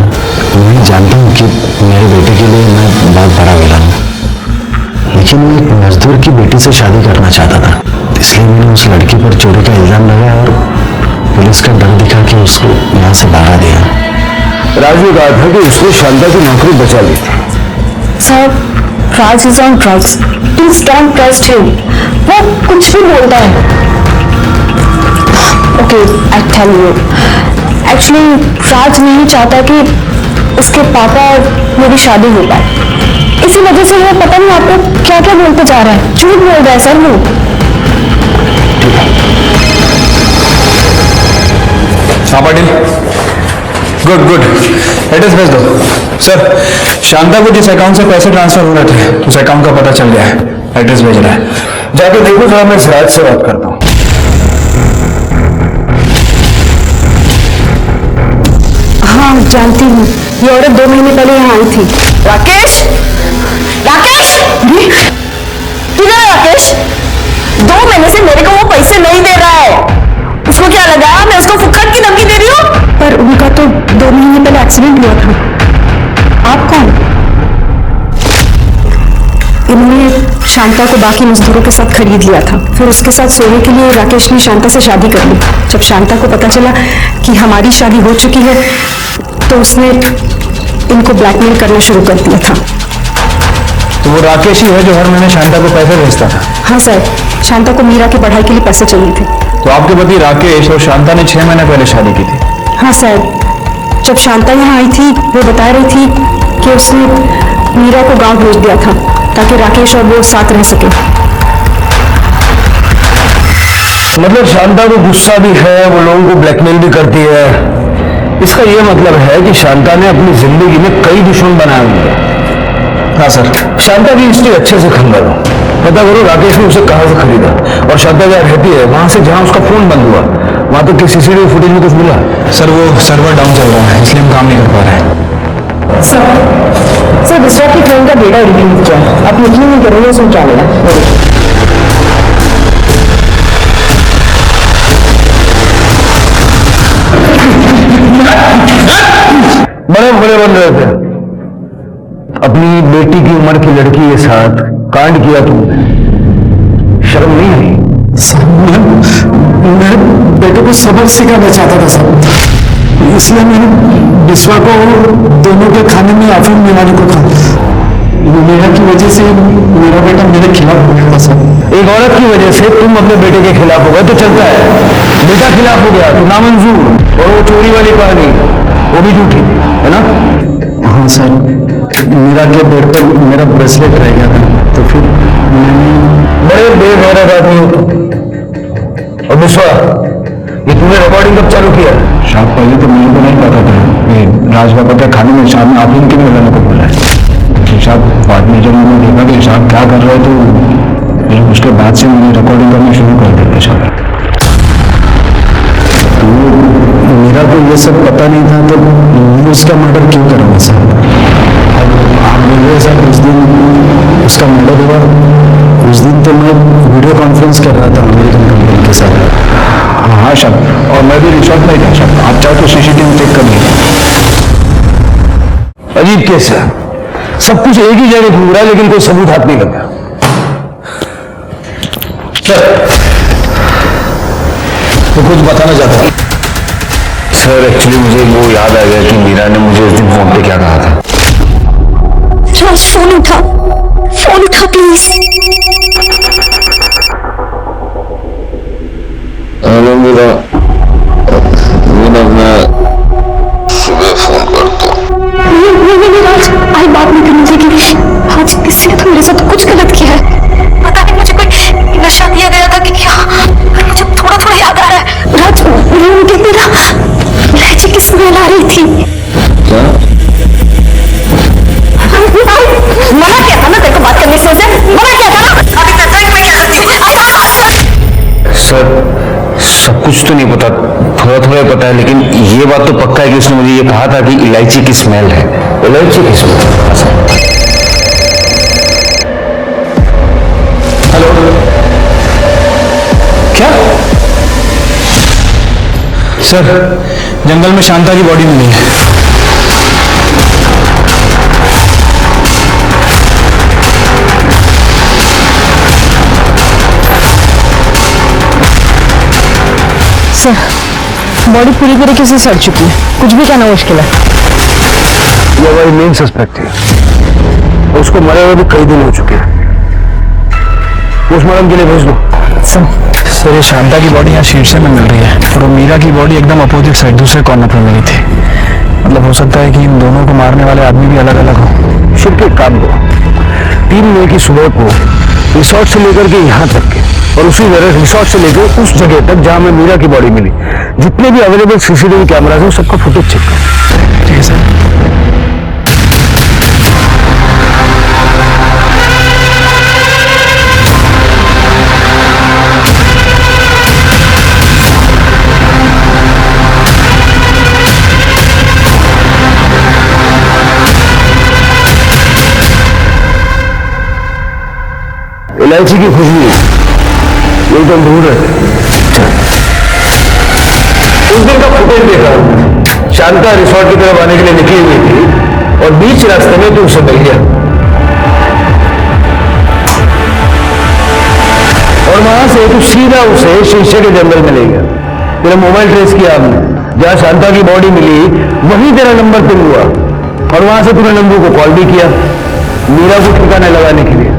Speaker 1: मैं जानता हूँ कि मेरे बेटे के लिए मैं बहुत बड़ा विलन हूँ, लेकिन मैं एक मजदूर की बेटी से शादी करना चाहता था, इसलिए मैंने उस लड़की पर चोरी का इल्जाम लगाया और पुलिस का डर दिखा के उसको यहाँ से भगा दिया। राज ने कहा था कि उसने शांता की नौकरी बचा ली थी।
Speaker 4: Sir, Raj is on drugs, please don't trust him, वो कुछ भी बोलता है। Okay, I tell you, actually Raj नहीं चाहता कि उसके पापा और मेरी शादी हो पाए, इसी वजह से वो पता नहीं आपको क्या क्या बोलते जा रहा है, झूठ बोल रहा है सर वो।
Speaker 3: हाँ पाटिल, गुड गुड, एड्रेस भेज दो। सर शांता को जिस अकाउंट से पैसे ट्रांसफर हो रहे थे उस अकाउंट का पता चल गया है, एड्रेस भेज रहा है।
Speaker 1: जाके देखो जरा, मैं सिराज से बात करता हूँ।
Speaker 4: हाँ जानती हूँ, ये औरत 2 महीने पहले यहाँ आई थी। राकेश, राकेश, किधर है राकेश? 2 महीने से मेरे को वो पैसे नहीं दे रहा है। उसको क्या लगा मैं उसको फुक्कट की धमकी दे रही हूँ? पर उनका तो 2 महीने पहले एक्सीडेंट हुआ था। आप कौन? इन्होंने शांता को बाकी मजदूरों के साथ खरीद लिया था, फिर उसके साथ सोने के लिए राकेश ने शांता से शादी कर ली। जब शांता को पता चला कि हमारी शादी हो चुकी है तो उसने इनको ब्लैकमेल करना शुरू कर दिया था।
Speaker 3: तो वो राकेश ही है जो हर महीने शांता को पैसे भेजता था?
Speaker 4: हाँ सर, शांता को मीरा की पढ़ाई के लिए पैसे चाहिए थे।
Speaker 3: तो आपके पति राकेश और शांता ने 6 महीने पहले शादी की थी?
Speaker 4: हाँ सर, जब शांता यहाँ आई थी वो बता रही थी कि उसने मीरा को गांव भेज दिया था ताकि राकेश और वो साथ रह सके।
Speaker 1: मतलब शांता को गुस्सा भी है, वो लोगों को ब्लैकमेल भी करती है। इसका ये मतलब है कि शांता ने अपनी जिंदगी में कई दुश्मन बनाए हुए हैं।
Speaker 3: हाँ सर।
Speaker 1: शांता की हिस्ट्री अच्छे से खंगालो, पता करो राकेश ने उसे कहां से खरीदा और शांता जहाँ रहती है वहां से जहां उसका फोन बंद हुआ वहां तक की सीसीटीवी फुटेज में कुछ मिला?
Speaker 3: सर वो सर्वर डाउन चल रहा है इसलिए हम काम नहीं कर पा रहे हैं।
Speaker 4: सर विस्टार की ट्रेन का डेटा रिलीज किया, आप यकीन नहीं करेंगे उसमें क्या मिला।
Speaker 1: बड़े बड़े बन रहे थे, अपनी बेटी की उम्र की लड़की के साथ कांड किया तुमने, शर्म नहीं आई?
Speaker 6: मैं बेटे को सबक सिखाना चाहता था साहब, इसलिए मैंने बिस्वा को दोनों के खाने में अफीम मिलाने को कहा। मेरा की वजह से मेरा बेटा मेरे खिलाफ हो गया था सर।
Speaker 1: एक औरत की वजह से तुम अपने बेटे के खिलाफ हो गए तो चलता है, बेटा खिलाफ हो गया तो नामंजूर। और वो चोरी वाली कहानी वो भी झूठी है ना?
Speaker 6: हाँ सर, मेरा के बेड पर मेरा ब्रेसलेट रह गया था तो फिर
Speaker 1: बड़े बेगैरत आदमी हो तुम। और विश्वा, ये तुमने रिकॉर्डिंग कब चालू किया?
Speaker 3: शायद पहले तो मुझे को नहीं पता था, ये राज बाबा के खाने में शाम में अफीम के मिलाने को बोला है। तो शायद बाद में जब मैंने देखा कि शायद क्या कर रहे तो फिर उसके बाद से मैंने रिकॉर्डिंग करना शुरू कर दिया। शायद
Speaker 6: मेरा को ये सब पता नहीं था तो मैं उसका मर्डर क्यों करूँगा सर? आप मेरे साथ उस दिन उसका मर्डर हुआ, उस दिन तो मैं वीडियो कॉन्फ्रेंस कर रहा था अमेरिकन कंपनी के साथ।
Speaker 3: हाँ शब्द, और मैं भी रिसोर्ट में था शब्द, आप चाहो तो सीसीटीवी चेक कर लीजिए।
Speaker 1: अजीब केस है, सब कुछ एक ही जगह घूम रहा है लेकिन कोई सबूत हाथ नहीं लगा।
Speaker 3: तो कुछ बताना चाहता हूँ
Speaker 1: सर, एक्चुअली मुझे वो याद आ गया कि मीरा ने मुझे उस दिन फोन पे क्या कहा था।
Speaker 4: राज फोन उठा प्लीज।
Speaker 7: हेलो मीरा, मैं सुबह फोन करता हूँ।
Speaker 4: नहीं राज, आई बात नहीं करनी चाहिए। आज किसने तो मेरे साथ कुछ गलत किया है, पता नहीं मुझे कोई नशा दिया गया था कि क्या, मुझे थोड़ा थोड़ा याद आ रहा है। राज मुझे मेरा लहजे की स्मेल आ रही थी।
Speaker 7: क्या?
Speaker 5: कुछ तो नहीं पता, थोड़ा थोड़ा पता है, लेकिन ये बात तो पक्का है कि उसने मुझे ये कहा था कि इलायची की स्मेल है। इलायची की स्मेल? हेलो, क्या
Speaker 6: सर, जंगल में शांता की बॉडी मिली है।
Speaker 4: सर, बॉडी पूरी तरीके से सड़ चुकी है, कुछ भी कहना मुश्किल है।
Speaker 1: ये हमारी मेन सस्पेक्ट है, उसको मरे हुए भी कई दिन हो चुके हैं। पोस्टमार्टम के लिए भेज दो।
Speaker 6: सर, ये शांता की बॉडी यहाँ शीर्षे में मिल रही है और वो मीरा की बॉडी एकदम अपोजिट साइड दूसरे कॉर्नर पर मिली थी। मतलब हो सकता है कि इन दोनों को मारने वाले आदमी भी अलग अलग हो।
Speaker 1: शिव के काम को 3 मई की सुबह को रिसोर्ट से लेकर के यहाँ तक के और उसी तरह रिसोर्ट से लेकर उस जगह तक जहां में मीरा की बॉडी मिली, जितने भी अवेलेबल सीसीटीवी कैमरास हैं सबका फुटेज चेक करो।
Speaker 6: ठीक है सर।
Speaker 1: इलायची की खुशबू एकदम दूर है। उस दिन का फुटेज देखा, शांता रिसोर्ट की तरफ आने के लिए निकली हुई थी और बीच रास्ते में तू उसे मिल गया और वहां से तू सीधा उसे शीशे के जंगल में ले गया। तेरा मोबाइल ट्रेस किया हमने, जहां शांता की बॉडी मिली वहीं तेरा नंबर पिन हुआ और वहां से तूने नंदू को कॉल भी किया मीरा को ठिकाने लगाने के लिए,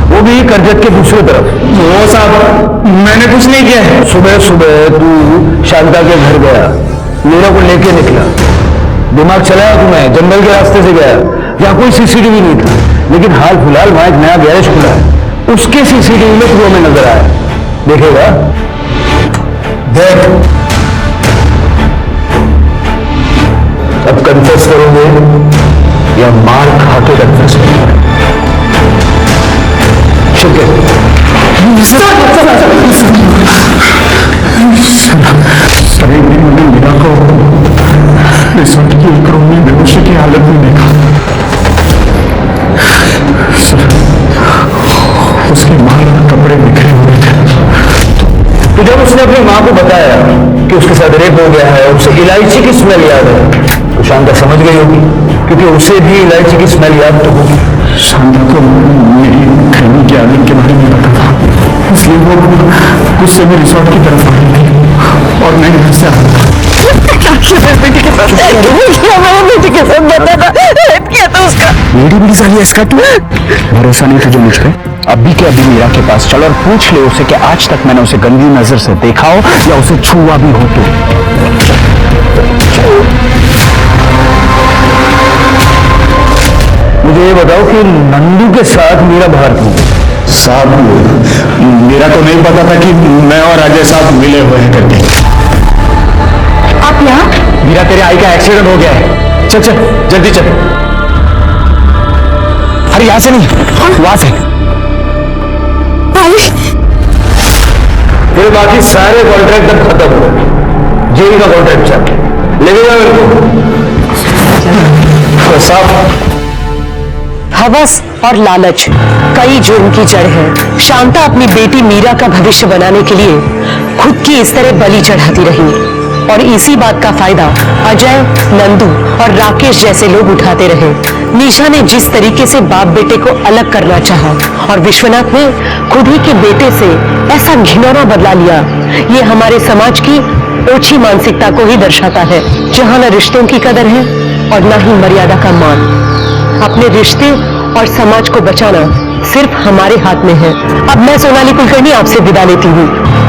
Speaker 1: वो भी करजत के दूसरी तरफ।
Speaker 6: वो साहब, मैंने कुछ नहीं किया है।
Speaker 1: सुबह सुबह तू शांता के घर गया, मीरा को लेके निकला, दिमाग चलाया तुम्हें, जंगल के रास्ते से गया जहां कोई सीसीटीवी नहीं था, लेकिन हाल फिलहाल वहां एक नया गैरेज खुला है, उसके सीसीटीवी में तू हमें नजर आया। देखेगा? देख, अब कन्फेस करोगे या मार खा के कन्फेस करोगे?
Speaker 6: सर, एक दिन मैंने मीरा को रिसोर्ट की एक रूम में बेहोशी की हालत में देखा। सर, उसकी मां के कपड़े बिखरे हुए थे।
Speaker 1: तो जब उसने अपनी मां को बताया कि उसके साथ रेप हो गया है, उसे इलायची की स्मेल याद है, तो शांता समझ गई होगी, क्योंकि उसे भी इलायची की स्मेल याद तो होगी।
Speaker 6: शांता को मेरी खैनी की आदत के बारे में पता था, इसलिए वो गुस्से में रिसोर्ट की तरफ आ रही थी और मैं घर से आ रहा था।
Speaker 2: बेटी के साथ किया था उसका।
Speaker 6: मेरी बड़ी साली इसका तू भरोसा नहीं तुझे मुझ पे? अभी के अभी मीरा के पास चल और पूछ ले उसे कि आज तक मैंने उसे गंदी नजर से देखा हो या उसे छुआ भी हो तो।
Speaker 1: मुझे ये बताओ कि नंदू के साथ मीरा बाहर क्यों?
Speaker 6: साहब, मेरा तो नहीं पता था कि मैं और अजय साहब मिले हुए हैं करके।
Speaker 4: आप यहाँ?
Speaker 6: मीरा, तेरे आई का एक्सीडेंट हो गया है, चल चल जल्दी चल। अरे यहाँ से नहीं, वहां से।
Speaker 1: फिर बाकी सारे कॉन्ट्रैक्ट अब खत्म हो गए, जेल का कॉन्ट्रैक्ट चल लगेगा मेरे को। साहब,
Speaker 2: हवस और लालच कई जुर्म की जड़ है। शांता अपनी बेटी मीरा का भविष्य बनाने के लिए खुद की इस तरह बलि चढ़ाती रही और इसी बात का फायदा अजय, नंदू और राकेश जैसे लोग उठाते रहे। निशा ने जिस तरीके से बाप बेटे को अलग करना चाहा और विश्वनाथ ने खुद ही के बेटे से ऐसा घिनौना बदला लिया, ये हमारे समाज की ओछी मानसिकता को ही दर्शाता है, जहां न रिश्तों की कदर है और न ही मर्यादा का मान। अपने रिश्ते और समाज को बचाना सिर्फ हमारे हाथ में है। अब मैं सोनाली कुलकर्णी आपसे विदा लेती हूँ।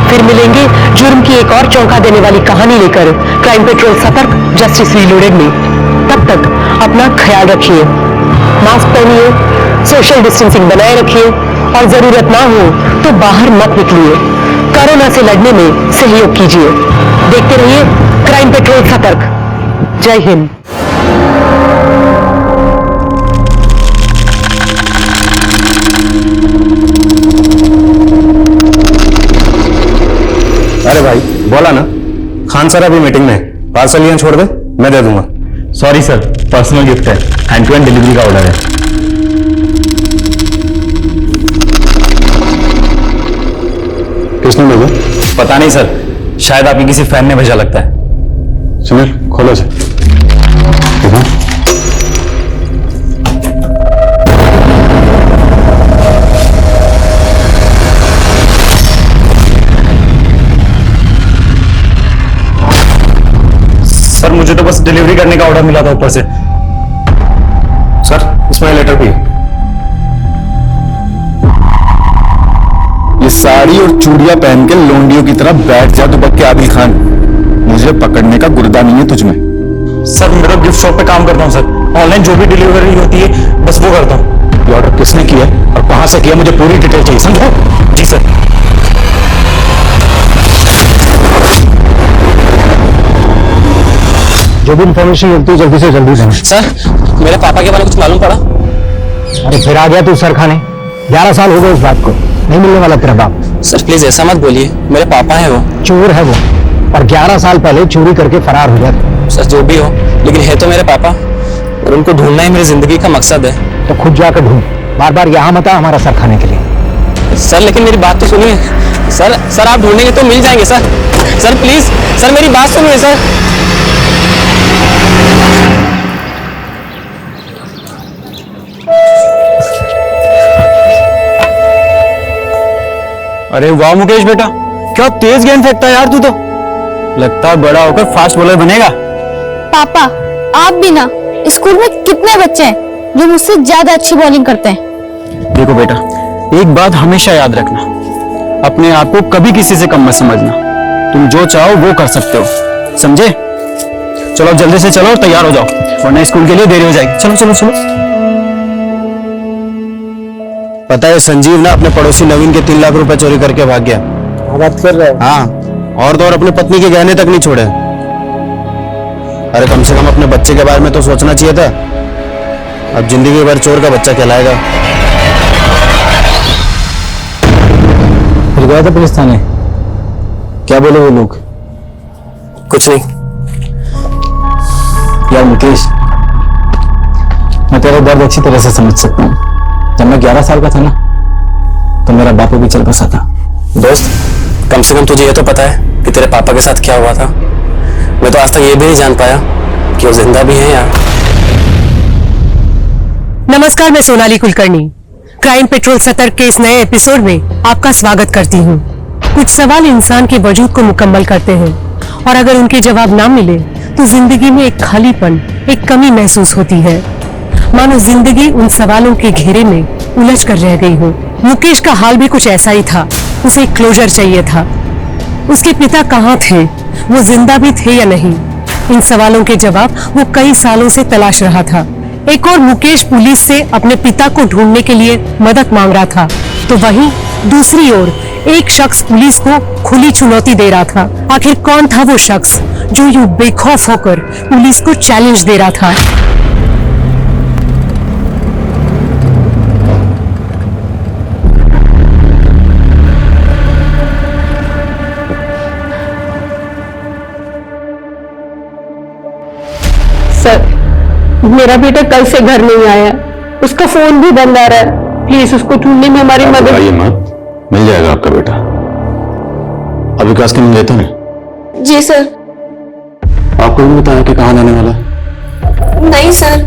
Speaker 2: फिर मिलेंगे जुर्म की एक और चौंका देने वाली कहानी लेकर क्राइम पेट्रोल सतर्क जस्टिस रीलोडेड में। तब तक अपना ख्याल रखिए, मास्क पहनिए, सोशल डिस्टेंसिंग बनाए रखिए और जरूरत ना हो तो बाहर मत निकलिए। कोरोना से लड़ने में सहयोग कीजिए। देखते रहिए क्राइम पेट्रोल सतर्क। जय हिंद।
Speaker 1: अरे भाई,
Speaker 3: निकाला ना? खान सर अभी मीटिंग में है, पार्सल यहाँ छोड़ दे, मैं दे दूंगा।
Speaker 6: सॉरी सर, पर्सनल गिफ्ट है, हैंड टू हैंड डिलीवरी का ऑर्डर है।
Speaker 3: किसने भेजा?
Speaker 6: पता नहीं सर, शायद आपके किसी फैन ने भेजा लगता है।
Speaker 3: सुनील खोलो इसे। देखो।
Speaker 6: सर मुझे तो बस डिलीवरी करने का ऑर्डर मिला था ऊपर से।
Speaker 3: सर इसमें लेटर भी है। ये साड़ी और चूड़ियां पहन के लोंडियों की तरह बैठ जा दुबक के आदिल खान, मुझे पकड़ने का गुर्दा नहीं है तुझमें।
Speaker 6: सर मेरा गिफ्ट शॉप पे काम करता हूँ सर, ऑनलाइन जो भी डिलीवरी होती है बस वो करता हूँ।
Speaker 3: ये ऑर्डर किसने किया और कहां से किया, मुझे पूरी डिटेल चाहिए, समझो?
Speaker 6: जी सर। जो भी इन्फॉर्मेशन मिलती है जल्दी से जल्दी देना।
Speaker 5: सर मेरे पापा के बारे में कुछ मालूम पड़ा?
Speaker 6: अरे फिर आ गया तू सर खाने, 11 साल हो गए उस बात को, नहीं मिलने वाला तेरा बाप।
Speaker 5: सर प्लीज ऐसा मत बोलिए, मेरे पापा हैं वो।
Speaker 6: चोर है वो, और 11 साल पहले चोरी करके फरार हो गया।
Speaker 5: सर जो भी हो, लेकिन है तो मेरे पापा, और उनको ढूंढना ही मेरी जिंदगी का मकसद है।
Speaker 6: तो खुद जाकर ढूंढ, बार बार यहाँ मत आ हमारा सर खाने के लिए।
Speaker 5: सर लेकिन मेरी बात तो सुनिए। सर आप ढूंढेंगे तो मिल जाएंगे सर। सर प्लीज, सर मेरी बात सुनिए सर।
Speaker 6: अरे वाह मुकेश बेटा, क्या तेज गेंद फेंकता है यार तू तो। लगता है बड़ा होकर फास्ट बॉलर बनेगा।
Speaker 8: पापा आप भी ना, स्कूल में कितने बच्चे हैं जो मुझसे ज्यादा अच्छी बॉलिंग करते हैं।
Speaker 6: देखो बेटा, एक बात हमेशा याद रखना, अपने आप को कभी किसी से कम मत समझना। तुम जो चाहो वो कर सकते हो, समझे? चलो जल्दी से चलो और तैयार हो जाओ, वरना स्कूल के लिए देरी हो जाएगी। चलो चलो चलो।
Speaker 3: पता है संजीव ना अपने पड़ोसी नवीन के 3 लाख रुपए चोरी करके भाग गया।
Speaker 6: बात कर रहे हो?
Speaker 3: हाँ, और तो और अपनी पत्नी के गहने तक नहीं छोड़े। अरे कम से कम अपने बच्चे के बारे में तो सोचना चाहिए था। अब जिंदगी भर चोर का बच्चा कहलाएगा।
Speaker 6: फिर गया था पुलिस थाने, क्या बोले वो लोग?
Speaker 5: कुछ नहीं।
Speaker 6: यार मुकेश, मैं तेरा दर्द अच्छी तरह से समझ सकता हूँ। जब मैं 11 साल का था ना, तो मेरा बाप भी चल बसा था।
Speaker 5: दोस्त, कम से कम तुझे ये तो पता है कि तेरे पापा के साथ क्या हुआ था। मैं तो आज तक ये भी नहीं जान पाया कि वो जिंदा भी हैं यार।
Speaker 9: नमस्कार, मैं सोनाली कुलकर्णी क्राइम पेट्रोल सतर्क के इस नए एपिसोड में आपका स्वागत करती हूँ। कुछ सवाल इंसान के वजूद को मुकम्मल करते हैं, और अगर उनके जवाब ना मिले तो जिंदगी में एक खालीपन, एक कमी महसूस होती है, मानो जिंदगी उन सवालों के घेरे में उलझ कर रह गई हो। मुकेश का हाल भी कुछ ऐसा ही था। उसे एक क्लोजर चाहिए था। उसके पिता कहाँ थे, वो जिंदा भी थे या नहीं, इन सवालों के जवाब वो कई सालों से तलाश रहा था। एक और मुकेश पुलिस से अपने पिता को ढूंढने के लिए मदद मांग रहा था, तो वहीं दूसरी ओर एक शख्स पुलिस को खुली चुनौती दे रहा था। आखिर कौन था वो शख्स जो यूं बेखौफ होकर पुलिस को चैलेंज दे रहा था?
Speaker 2: सर मेरा बेटा कल से घर नहीं आया, उसका फोन भी बंद आ रहा है। प्लीज उसको ढूंढने में हमारी मदद।
Speaker 3: आइए माँ, मिल जाएगा आपका बेटा। अब विकास के मिल लेते हैं।
Speaker 8: जी सर।
Speaker 3: आपको भी बताया कि कहाँ जाने वाला है?
Speaker 8: नहीं सर।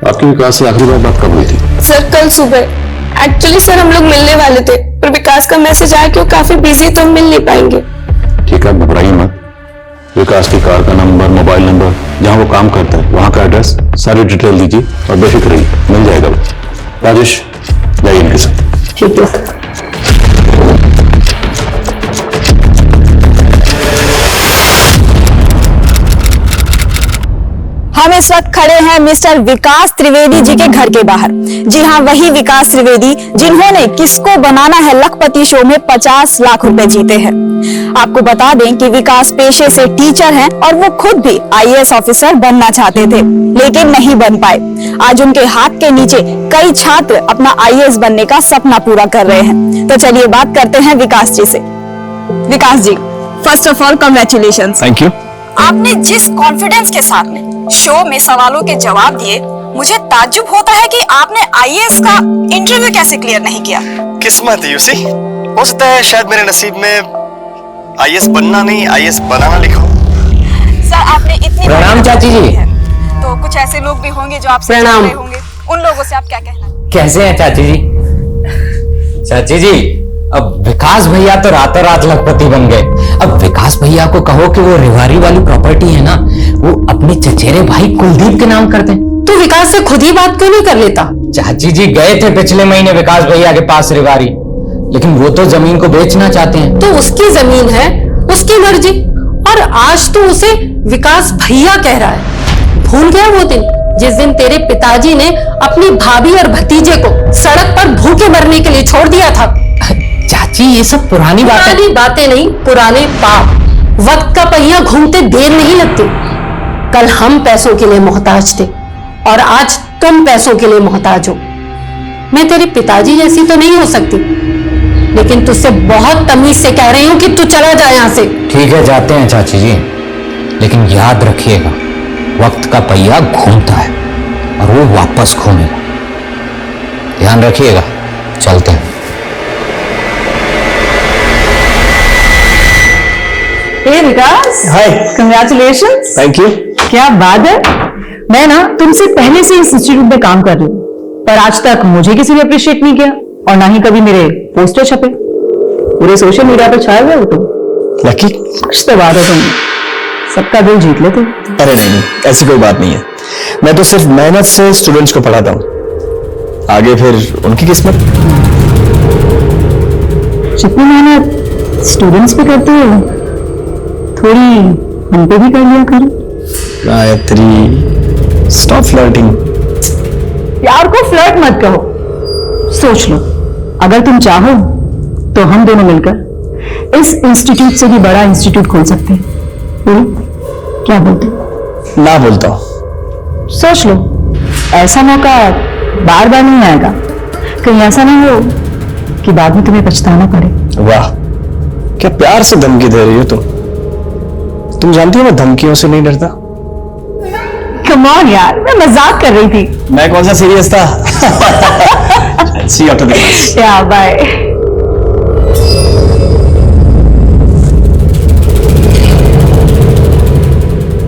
Speaker 3: आपकी विकास से आखिरी बार बात कब हुई थी?
Speaker 8: सर कल सुबह। एक्चुअली सर हम लोग मिलने वाले थे, पर विकास का मैसेज आया कि वो काफी बिजी है तो हम मिल नहीं पाएंगे।
Speaker 3: ठीक है, घबराइए मत। विकास की कार का नंबर, मोबाइल नंबर, जहाँ वो काम करता है वहाँ का एड्रेस, सारी डिटेल दीजिए और बेफिक्र रहिए, मिल जाएगा बच्चा। राजेश जाइए इनके साथ।
Speaker 2: ठीक है।
Speaker 4: हम इस वक्त खड़े हैं मिस्टर विकास त्रिवेदी जी के घर के बाहर। जी हाँ, वही विकास त्रिवेदी जिन्होंने किसको बनाना है लखपति शो में 50 लाख रुपए जीते हैं। आपको बता दें कि विकास पेशे से टीचर हैं और वो खुद भी IAS ऑफिसर बनना चाहते थे, लेकिन नहीं बन पाए। आज उनके हाथ के नीचे कई छात्र अपना IAS बनने का सपना पूरा कर रहे हैं। तो चलिए बात करते हैं विकास जी से। Vikas ji,
Speaker 2: first of all congratulations.
Speaker 3: Thank you.
Speaker 2: आपने जिस कॉन्फिडेंस के साथ में शो में सवालों के जवाब दिए, मुझे ताज्जुब होता है कि आपने आईएएस का इंटरव्यू कैसे क्लियर नहीं किया।
Speaker 3: किस्मत है यूसी, हो सकता है शायद मेरे नसीब में आईएएस बनना नहीं आईएएस बनाना लिखा हो।
Speaker 2: सर आपने इतनी
Speaker 5: प्रणाम चाची जी।
Speaker 2: तो कुछ ऐसे लोग भी होंगे जो आपसे
Speaker 5: प्रणाम।
Speaker 2: जुड़े होंगे, उन लोगों से आप क्या कहना?
Speaker 5: कैसे हैं चाची जी? चाची जी, अब विकास भैया तो रातों रात लखपति बन गए। अब विकास भैया को कहो कि वो रेवाड़ी वाली प्रॉपर्टी है ना, वो अपने चचेरे भाई कुलदीप के नाम कर दें।
Speaker 9: तू विकास से खुद ही बात क्यों नहीं कर लेता?
Speaker 5: चाची जी गए थे पिछले महीने विकास भैया के पास रेवाड़ी, लेकिन वो तो जमीन को बेचना चाहते हैं।
Speaker 9: तो उसकी जमीन है, उसकी मर्जी, और आज तो उसे विकास भैया कह रहा है। भूल गया वो दिन जिस दिन तेरे पिताजी ने अपनी भाभी और भतीजे को सड़क पर भूखे मरने के लिए छोड़ दिया था।
Speaker 5: चाची ये सब पुरानी
Speaker 9: बातें नहीं, पुराने पाप। वक्त का पहिया घूमते देर नहीं लगती। कल हम पैसों के लिए मोहताज थे और आज तुम पैसों के लिए मोहताज हो। मैं तेरे पिताजी जैसी तो नहीं हो सकती, लेकिन तुझसे बहुत तमीज से कह रही हूं कि तू चला जा यहां से।
Speaker 5: ठीक है, जाते हैं चाची जी, लेकिन याद रखिएगा वक्त का पहिया घूमता है और वो वापस घूमेगा। ध्यान रखिएगा, चलते हैं।
Speaker 4: हे विकास,
Speaker 3: हाय।
Speaker 4: कंग्रेचुलेशंस।
Speaker 3: Thank you.
Speaker 4: क्या बात है। मैं ना तुमसे पहले से इस इंस्टीट्यूट में काम कर रही हूँ, पर आज तक मुझे किसी ने अप्रिशिएट नहीं किया और ना ही कभी मेरे पोस्टर छपे। पूरे सोशल मीडिया पर छाए हुए हो तुम।
Speaker 3: लकी,
Speaker 4: कुछ तो बात है, तुम सबका दिल जीत लेते।
Speaker 3: अरे नहीं, ऐसी कोई बात नहीं है। मैं तो सिर्फ मेहनत से स्टूडेंट्स को पढ़ाता हूँ, आगे फिर उनकी किस्मत।
Speaker 4: जितनी मेहनत स्टूडेंट्स पे करते हो, थोड़ी हम पे भी कर लिया करो।
Speaker 3: Gayatri, stop flirting.
Speaker 4: प्यार को फ्लर्ट मत कहो। सोच लो, अगर तुम चाहो तो हम दोनों मिलकर इस इंस्टीट्यूट से भी बड़ा इंस्टीट्यूट खोल सकते हैं। क्या बोलते हो?
Speaker 3: ना बोलता हूँ।
Speaker 4: सोच लो, ऐसा मौका बार बार नहीं आएगा। कहीं ऐसा नहीं हो कि बाद में तुम्हें पछताना पड़े।
Speaker 3: वाह, क्या प्यार से धमकी दे रही हो तुम जानती हो मैं धमकियों से नहीं डरता।
Speaker 4: कम ऑन यार, मैं मजाक कर रही थी।
Speaker 3: मैं कौन सा सीरियस था। See you after the class.
Speaker 4: या बाय।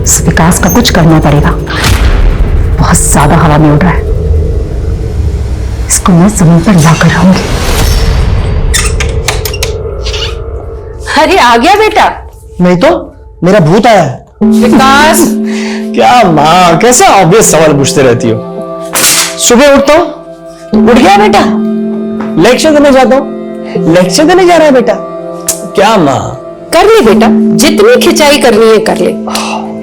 Speaker 4: इस विकास का कुछ करना पड़ेगा, बहुत ज्यादा हवा में उड़ रहा है। इसको मैं जमीन पर लाकर रहूंगी।
Speaker 9: अरे आ गया बेटा।
Speaker 3: नहीं तो मेरा भूत आया है।
Speaker 9: विकास,
Speaker 3: क्या माँ, कैसे ऑब्वियस सवाल पूछते रहती हो। सुबह उठता हूँ, उठ गया बेटा, लेक्चर देने जाता हूँ, लेक्चर देने जा रहा है बेटा। क्या माँ।
Speaker 9: कर ले बेटा, जितनी खिंचाई करनी है कर ले।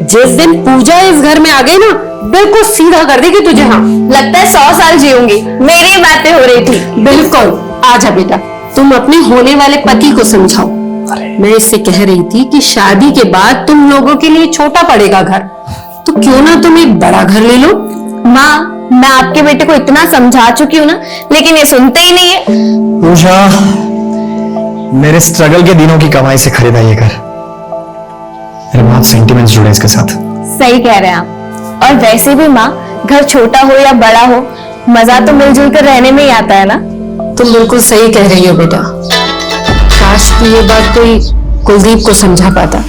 Speaker 9: जिस दिन पूजा इस घर में आ गई ना, बिल्कुल सीधा कर देगी तुझे। हाँ,
Speaker 2: लगता है 100 साल जीऊंगी। मेरी बातें हो रही थी।
Speaker 9: बिल्कुल। आजा बेटा, तुम अपने होने वाले पति को समझाओ। मैं इससे कह रही थी कि शादी के बाद तुम लोगों के लिए छोटा पड़ेगा घर, तो क्यों ना तुम एक बड़ा घर ले लो।
Speaker 2: माँ, मैं आपके बेटे को इतना समझा चुकी हूँ ना, लेकिन ये सुनते ही नहीं है।
Speaker 3: पूजा, मेरे स्ट्रगल के दिनों की कमाई से खरीदा ये घर। मेरे बहुत सेंटिमेंट्स जुड़े इसके साथ।
Speaker 2: सही कह रहे हैं आप। और वैसे भी माँ, घर छोटा हो या बड़ा हो, मजा तो मिलजुल कर रहने में ही आता है ना।
Speaker 9: तुम बिल्कुल सही कह रही हो बेटा। काश की ये बात कोई कुलदीप को समझा पाता।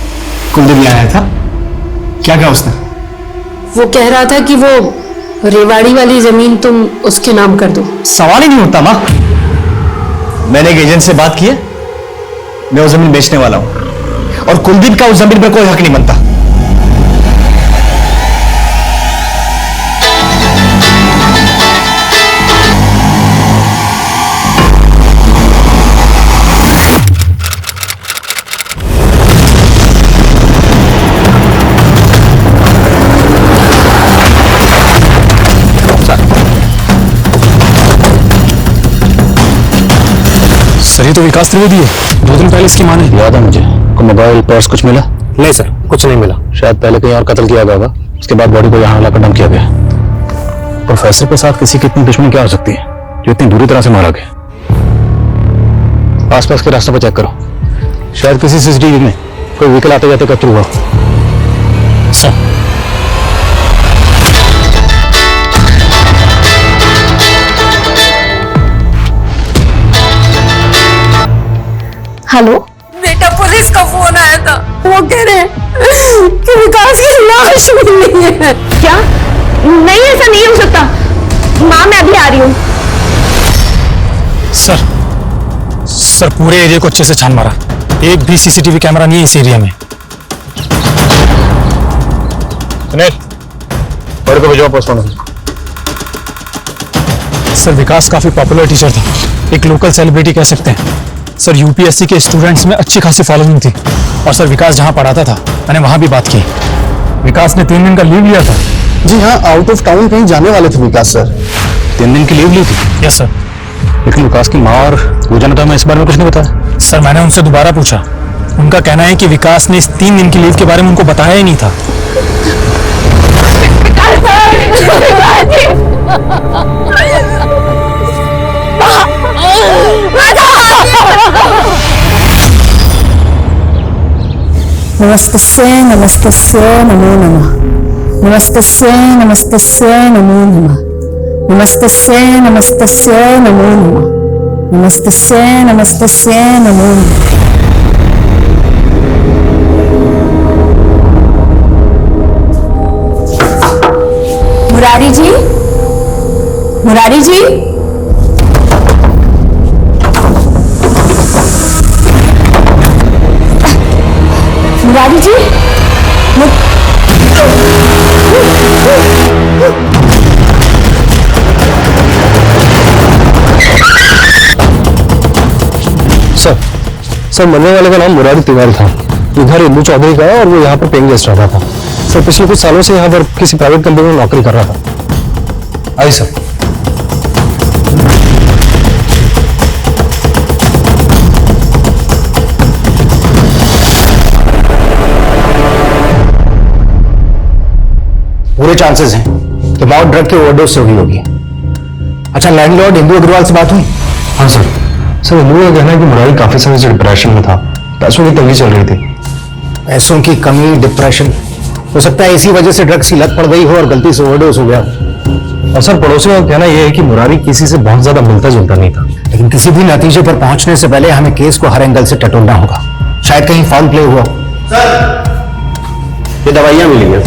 Speaker 3: कुलदीप भी आया था, क्या कहा उसने?
Speaker 9: वो कह रहा था कि वो रेवाड़ी वाली जमीन तुम उसके नाम कर दो।
Speaker 3: सवाल ही नहीं उठता माँ। मैंने एक एजेंट से बात की है, मैं वो जमीन बेचने वाला हूं और कुलदीप का उस जमीन पर कोई हक नहीं बनता।
Speaker 6: सर ये तो विकास त्रिवेदी है, 2 दिन पहले इसकी मां ने।
Speaker 1: याद है मुझे। को मोबाइल पर्स कुछ मिला?
Speaker 6: नहीं सर, कुछ नहीं मिला।
Speaker 1: शायद पहले कहीं और कत्ल किया गया होगा, उसके बाद बॉडी को यहाँ लाकर डंप किया गया। प्रोफेसर के साथ किसी की इतनी दुश्मनी क्या हो सकती है जो इतनी बुरी तरह से मारा गया? आसपास के रास्तों पर चेक करो, शायद किसी सीसीटीवी में
Speaker 6: कोई व्हीकल आते जाते कब हुआ? सर
Speaker 8: हेलो
Speaker 2: बेटा, पुलिस का फोन आया था। वो कह रहे हैं कि विकास की लाश मिली है।
Speaker 8: क्या? नहीं, ऐसा नहीं हो सकता। माँ, मैं अभी आ रही हूँ।
Speaker 6: सर पूरे एरिया को अच्छे से छान मारा, एक भी सीसीटीवी कैमरा नहीं है इस एरिया में। सुनील, बड़े को भेजो पोस्टमार्टम। सर विकास काफी पॉपुलर टीचर था, एक लोकल सेलिब्रिटी कह सकते हैं। सर यूपीएससी के स्टूडेंट्स में अच्छी खासी फॉलोइंग थी, और सर विकास जहां पढ़ाता था मैंने वहां भी बात की। विकास ने 3 दिन का लीव लिया था।
Speaker 1: जी हाँ, आउट ऑफ टाउन कहीं जाने वाले थे विकास सर।
Speaker 6: 3 दिन की लीव ली थी? Yes sir. लेकिन विकास की माँ और पूजा ने तो हमें इस बारे में कुछ नहीं बताया। सर मैंने उनसे दोबारा पूछा, उनका कहना है कि विकास ने इस 3 दिन की लीव के बारे में उनको बताया ही नहीं था।
Speaker 4: नमस्तस्य नमस्तस्य नमो नमः। नमस्तस्य नमस्तस्य नमो नमः। नमस्तस्य नमस्तस्य नमो नमः। नमस्तस्य नमस्तस्य नमो नमः। मुरारी जी, मुरारी जी, मुरारी जी,
Speaker 6: सर मरने वाले का नाम मुरारी तिवारी था। ये घर इंदू चौधरी का है और वो यहाँ पर पेइंग गेस्ट रहता था। सर पिछले कुछ सालों से यहाँ पर किसी प्राइवेट कंपनी में नौकरी कर रहा था। आइए सर।
Speaker 1: पूरे चांसेस हैं कि मौत ड्रग के ओवरडोज से हुई होगी। अच्छा, लैंडलॉर्ड इंदू अग्रवाल से बात हुई?
Speaker 6: हाँ सर। सर इंदू का कहना है कि मुरारी काफी समय से डिप्रेशन में था, पैसों की तंगी चल रही थी।
Speaker 1: पैसों की कमी, डिप्रेशन, हो सकता है इसी वजह से ड्रग्स की लत पड़ गई हो और गलती से ओवरडोज हो गया।
Speaker 6: और सर पड़ोसियों का कहना यह है कि मुरारी किसी से बहुत ज्यादा मिलता जुलता नहीं था।
Speaker 1: लेकिन किसी भी नतीजे पर पहुंचने से पहले हमें केस को हर एंगल से टटोलना होगा। शायद कहीं फाउल प्ले हुआ। सर, ये दवाइयां मिली हैं,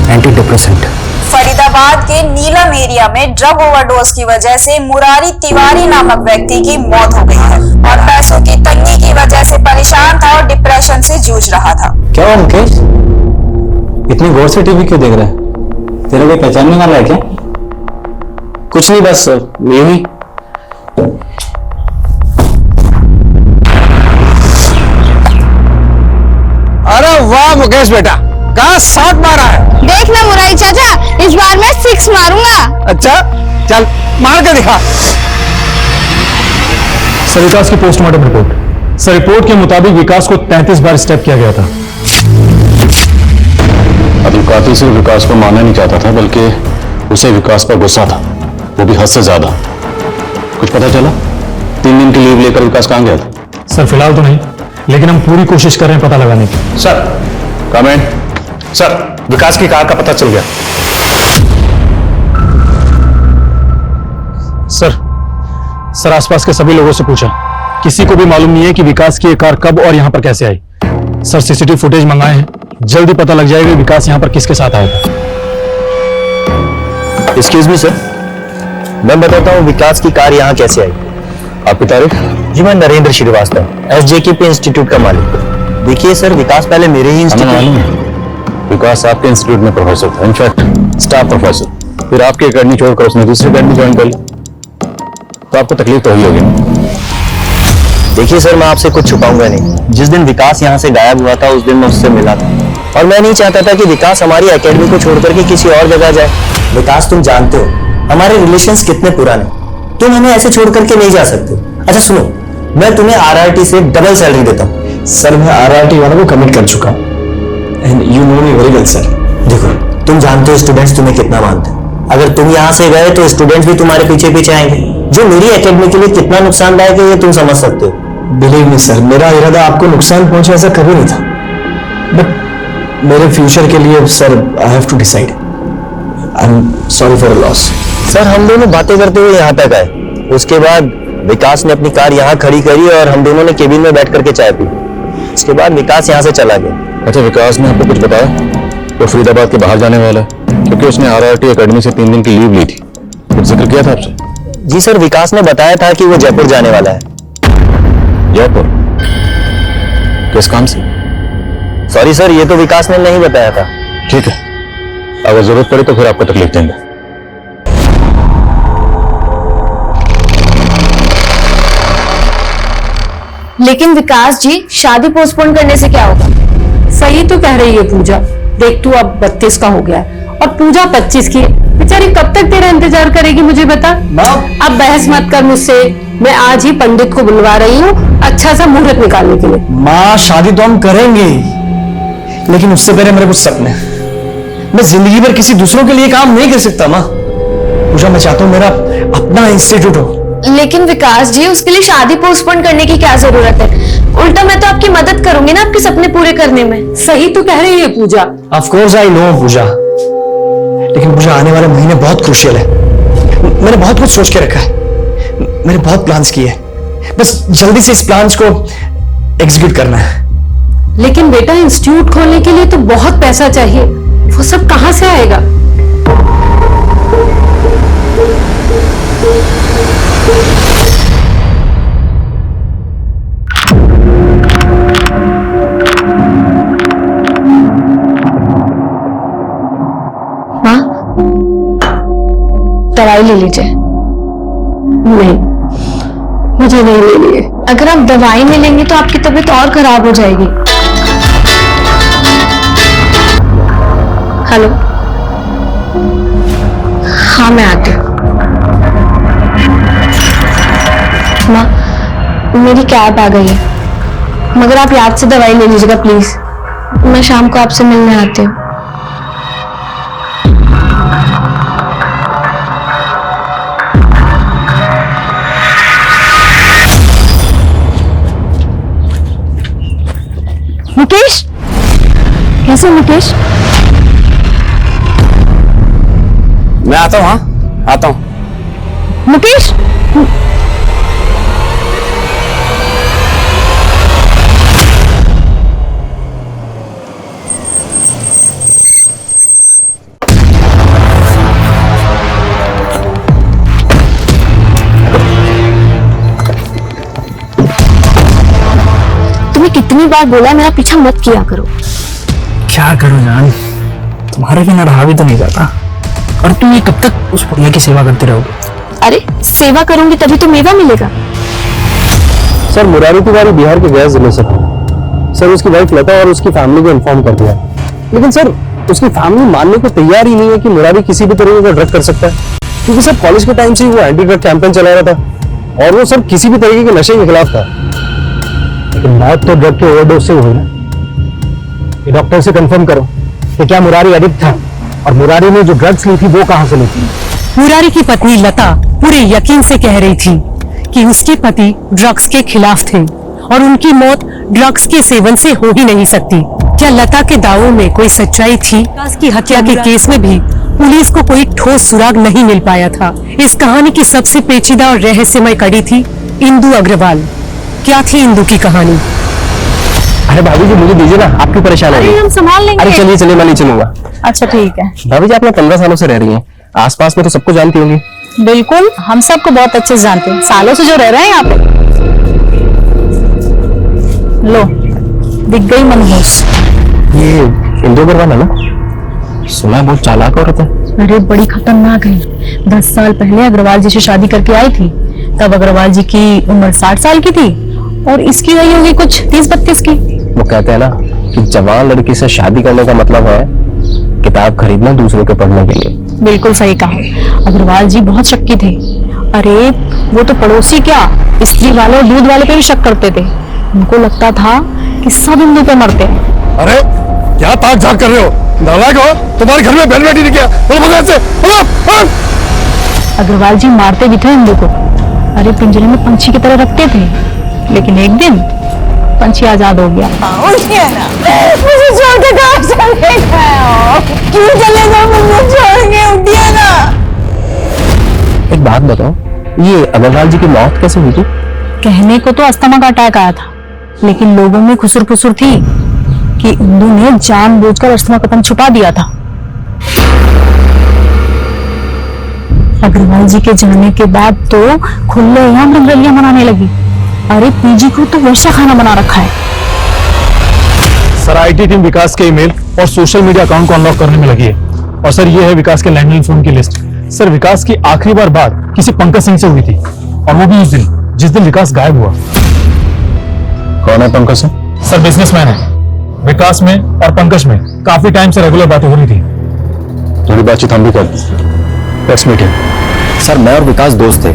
Speaker 1: एंटी डिप्रेसेंट।
Speaker 10: फरीदाबाद के नीलम एरिया में ड्रग ओवरडोज की वजह से मुरारी तिवारी नामक व्यक्ति की मौत हो गई है और पैसों की तंगी की वजह से परेशान था और डिप्रेशन से जूझ रहा था।
Speaker 3: क्या हुआ मुकेश, इतनी गौर से टीवी क्यों देख रहे हैं? तेरा कोई पहचानने वाला है क्या? कुछ नहीं, बस यूं ही।
Speaker 1: अरे वाह मुकेश बेटा, कहाँ शॉट मारा है।
Speaker 8: देखना मुरारी चाचा, इस बार मैं 6 मारूंगा।
Speaker 1: अच्छा चल मार के दिखा।
Speaker 6: सर विकास की पोस्टमार्टम रिपोर्ट। सर रिपोर्ट के मुताबिक विकास को 33 बार स्टेप किया गया था।
Speaker 3: अभी कातिल सिर्फ विकास को मारना नहीं चाहता था, बल्कि उसे विकास पर गुस्सा था, वो भी हद से ज्यादा। कुछ पता चला 3 दिन की लीव लेकर विकास कहां गया था?
Speaker 6: सर फिलहाल तो नहीं, लेकिन हम पूरी कोशिश कर रहे हैं पता लगाने की।
Speaker 3: Sir comment.
Speaker 1: सर, विकास की कार का पता चल गया।
Speaker 6: सर आसपास के सभी लोगों से पूछा, किसी को भी मालूम नहीं है कि विकास की ये कार कब और यहां पर कैसे आई। सर सीसीटीवी फुटेज मंगाए हैं, जल्दी पता लग जाएगा विकास यहां पर किसके साथ आया था।
Speaker 3: एक्सक्यूज मी सर, मैं बताता हूँ विकास की कार यहाँ कैसे आई। आपकी तारीफ?
Speaker 11: जी मैं नरेंद्र श्रीवास्तव, SJKP इंस्टीट्यूट का मालिक। देखिए सर, विकास पहले मेरे ही इंस्टीट्यूट।
Speaker 3: विकास आपके इंस्टीट्यूट में प्रोफेसर था, इनफैक्ट स्टाफ प्रोफेसर। फिर आपकी अकेडमी छोड़कर उसने दूसरी अकेडमी ज्वाइन कर ली, तो आपको तकलीफ तो हुई होगी।
Speaker 11: देखिए सर, मैं आपसे कुछ छुपाऊंगा नहीं। जिस दिन विकास यहाँ से गायब हुआ था उस दिन मैं उससे मिला था, और मैं नहीं चाहता था कि विकास हमारी एकेडमी को छोड़कर के किसी और जगह जाए। विकास, तुम जानते हो हमारे रिलेशंस कितने पुराने, तुम हमें ऐसे छोड़ करके नहीं जा सकते। अच्छा सुनो, मैं तुम्हें RRT से डबल सैलरी देता हूँ।
Speaker 3: सर मैं RRT वालों को कमिट कर चुका हूँ, and you know me very well sir.
Speaker 11: देखो, तुम जानते हो स्टूडेंट्स तुम्हें कितना मानते हैं। अगर तुम यहाँ से गए तो स्टूडेंट्स भी तुम्हारे पीछे पीछे आएंगे, जो मेरी एकेडमी के लिए कितना नुकसानदायक है ये तुम समझ सकते हो।
Speaker 3: बिलीव मी सर, मेरा इरादा आपको नुकसान पहुंचे ऐसा कभी नहीं था, बट मेरे फ्यूचर के लिए sir I have to decide. I am sorry for loss.
Speaker 11: Sir हम दोनों बातें करते हुए यहाँ तक आए, उसके बाद विकास ने अपनी कार यहाँ खड़ी करी और हम दोनों ने केबिन में बैठ करके चाय पी। उसके बाद विकास यहाँ से चला गया।
Speaker 1: अच्छा, विकास ने आपको कुछ बताया? वो फरीदाबाद के बाहर जाने वाला है क्योंकि उसने RRT एकेडमी से 3 दिन की लीव ली थी। कुछ जिक्र किया था आपसे?
Speaker 11: जी सर, विकास ने बताया था कि वो जयपुर जाने वाला है।
Speaker 1: जयपुर? किस काम से?
Speaker 11: सॉरी सर, ये तो विकास ने नहीं बताया था।
Speaker 1: ठीक है, अगर जरूरत पड़े तो फिर आपको तकलीफ देंगे।
Speaker 8: लेकिन विकास जी, शादी पोस्टपोन करने से क्या होगा?
Speaker 9: सही तो कह रही है पूजा। देख तू अब 32 का हो गया है और पूजा 25 की है। बेचारी कब तक तेरा इंतजार करेगी मुझे बता। अब बहस मत कर मुझसे, मैं आज ही पंडित को बुलवा रही हूँ अच्छा सा मुहूर्त निकालने के लिए।
Speaker 3: माँ, शादी तो हम करेंगे, लेकिन उससे पहले मेरे कुछ सपने हैं। मैं जिंदगी भर किसी दूसरों के लिए काम नहीं कर सकता माँ। पूजा, मैं चाहता हूँ मेरा अपना इंस्टीट्यूट हो।
Speaker 8: लेकिन विकास जी, उसके लिए शादी पोस्टपोन करने की क्या जरूरत है? उल्टा मैं तो आपकी मदद करूंगी ना आपके सपने पूरे करने में।
Speaker 9: सही तो कह रही है पूजा।
Speaker 3: ऑफ कोर्स आई नो पूजा, लेकिन पूजा आने वाले महीने बहुत क्रूशियल है। मैंने बहुत कुछ सोच के रखा है, मैंने बहुत प्लान्स किए हैं, बस जल्दी से इस प्लान्स को एग्जीक्यूट करना है।
Speaker 9: लेकिन बेटा, इंस्टीट्यूट खोलने के लिए तो बहुत पैसा चाहिए, वो सब कहां से आएगा?
Speaker 8: दवाई ले लीजिए।
Speaker 9: नहीं, मुझे नहीं लेनी है।
Speaker 8: अगर आप दवाई नहीं लेंगे तो आपकी तबीयत और खराब हो जाएगी। हेलो, हाँ मैं आती हूँ। माँ, मेरी कैब आ गई है, मगर आप याद से दवाई ले लीजिएगा प्लीज। मैं शाम को आपसे मिलने आती हूँ। मुकेश, कैसे मुकेश?
Speaker 5: मैं आता हूँ। हाँ आता हूँ।
Speaker 8: मुकेश, तुम्हें कितनी बार बोला मेरा पीछा मत किया करो।
Speaker 6: क्या करूं जान, तुम्हारे बिना रहा भी तो नहीं जाता। और तुम ये कब तक उस पुड़िया की सेवा करते रहोगे?
Speaker 8: अरे सेवा करूंगी तभी तो मेवा मिलेगा।
Speaker 11: सर, मुरारी तिवारी बिहार के गया जिले से था। सर, उसकी वाइफ लता और उसकी फैमिली को इन्फॉर्म कर दिया, लेकिन सर उसकी फैमिली मानने को तैयार ही नहीं है कि मुरारी किसी भी तरीके का ड्रग कर सकता है, क्योंकि सर कॉलेज के टाइम से ही वो एंटी ड्रग कैंपेन चला रहा था और वो सर किसी भी तरीके के नशे के खिलाफ था।
Speaker 6: लेकिन मौत तो ड्रग के ओवरडोज से हुई ना। ये डॉक्टर से कंफर्म करो कि क्या मुरारी एडिक्ट था, और मुरारी ने जो ड्रग्स ली थी वो कहां से ली थी?
Speaker 9: मुरारी की पत्नी लता पूरे यकीन से कह रही थी कि उसके पति ड्रग्स के खिलाफ थे और उनकी मौत ड्रग्स के सेवन से हो ही नहीं सकती। क्या लता के दावों में कोई सच्चाई थी? विकास की हत्या के केस में भी पुलिस को कोई ठोस सुराग नहीं मिल पाया था। इस कहानी की सबसे पेचीदा और रहस्यमय कड़ी थी इंदु अग्रवाल। क्या थी इंदु की कहानी?
Speaker 11: अरे भाभी जी, मुझे दीजिए ना, आपकी परेशानी है।
Speaker 8: हम संभाल लेंगे।
Speaker 11: अरे चलिए चलिए, मैं नहीं चलूंगा।
Speaker 8: अच्छा ठीक है।
Speaker 11: भाभी जी, आप लोग 15 सालों से रह रही हैं, आसपास में तो सबको जानती होंगी।
Speaker 8: बिल्कुल, हम सबको बहुत अच्छे से जानते हैं, सालों से जो रह रहे हैं यहाँ पे। लो, दिख गई मनहूस।
Speaker 11: ये इंदु अग्रवाल है ना? सुना है बहुत चालाक औरत है।
Speaker 8: अरे बड़ी खतरनाक है। 10 साल पहले अग्रवाल जी से शादी करके आई थी, तब अग्रवाल जी की उम्र 60 साल की थी और इसकी वही होगी कुछ 30-32 की।
Speaker 11: वो कहते हैं ना कि जवान लड़की से शादी करने का मतलब है किताब खरीदना दूसरों के पढ़ने के लिए।
Speaker 8: बिल्कुल सही कहा। अग्रवाल जी बहुत शक्की थे। अरे वो तो पड़ोसी क्या, स्त्री वाले और दूध वाले पे भी शक करते थे। उनको लगता था कि सब इंदु पे मरते हैं।
Speaker 3: अरे
Speaker 6: क्या ताक झाक कर रहे हो? नालायक हो? तुम्हारे घर में बहन बेटी नहीं क्या? बोलो भगवान से, बोलो।
Speaker 8: अग्रवाल जी मारते भी थे हम लोग को, अरे पिंजरे में पंछी की तरह रखते थे, लेकिन एक दिन पंछी आजाद हो गया।
Speaker 2: उठिए ना, मुझे छोड़ के कहाँ चले गए हो? क्यों चले गए मुझे छोड़ के? उठिए ना।
Speaker 11: एक बात बताओ, ये अग्रवाल जी की मौत कैसे हुई थी?
Speaker 8: कहने को तो अस्थमा का अटैक आया था, लेकिन लोगों में खुसर फुसर थी कि इंदु ने जानबूझकर अस्थमा का पन छुपा दिया था। अग्रवाल जी के जाने के बाद तो खुलेआम रंगरलियां मनाने लगी। अरे पीजी को तो वर्षा खाना बना रखा है।
Speaker 6: सर आईटी टीम विकास के ईमेल और सोशल मीडिया अकाउंट को अनलॉक करने में लगी है। और सर ये है विकास के लैंडलाइन फोन की लिस्ट। सर विकास की आखिरी बार बात किसी पंकज सिंह से हुई थी, और वो भी उस दिन जिस दिन विकास गायब हुआ।
Speaker 3: कौन है पंकज सिंह?
Speaker 6: सर बिजनेसमैन है। विकास में और पंकज में काफी टाइम से रेगुलर बातें हो रही थी।
Speaker 3: थोड़ी बातचीत हम भी कर लेट्स मीट हिम।
Speaker 11: सर मैं और विकास दोस्त थे।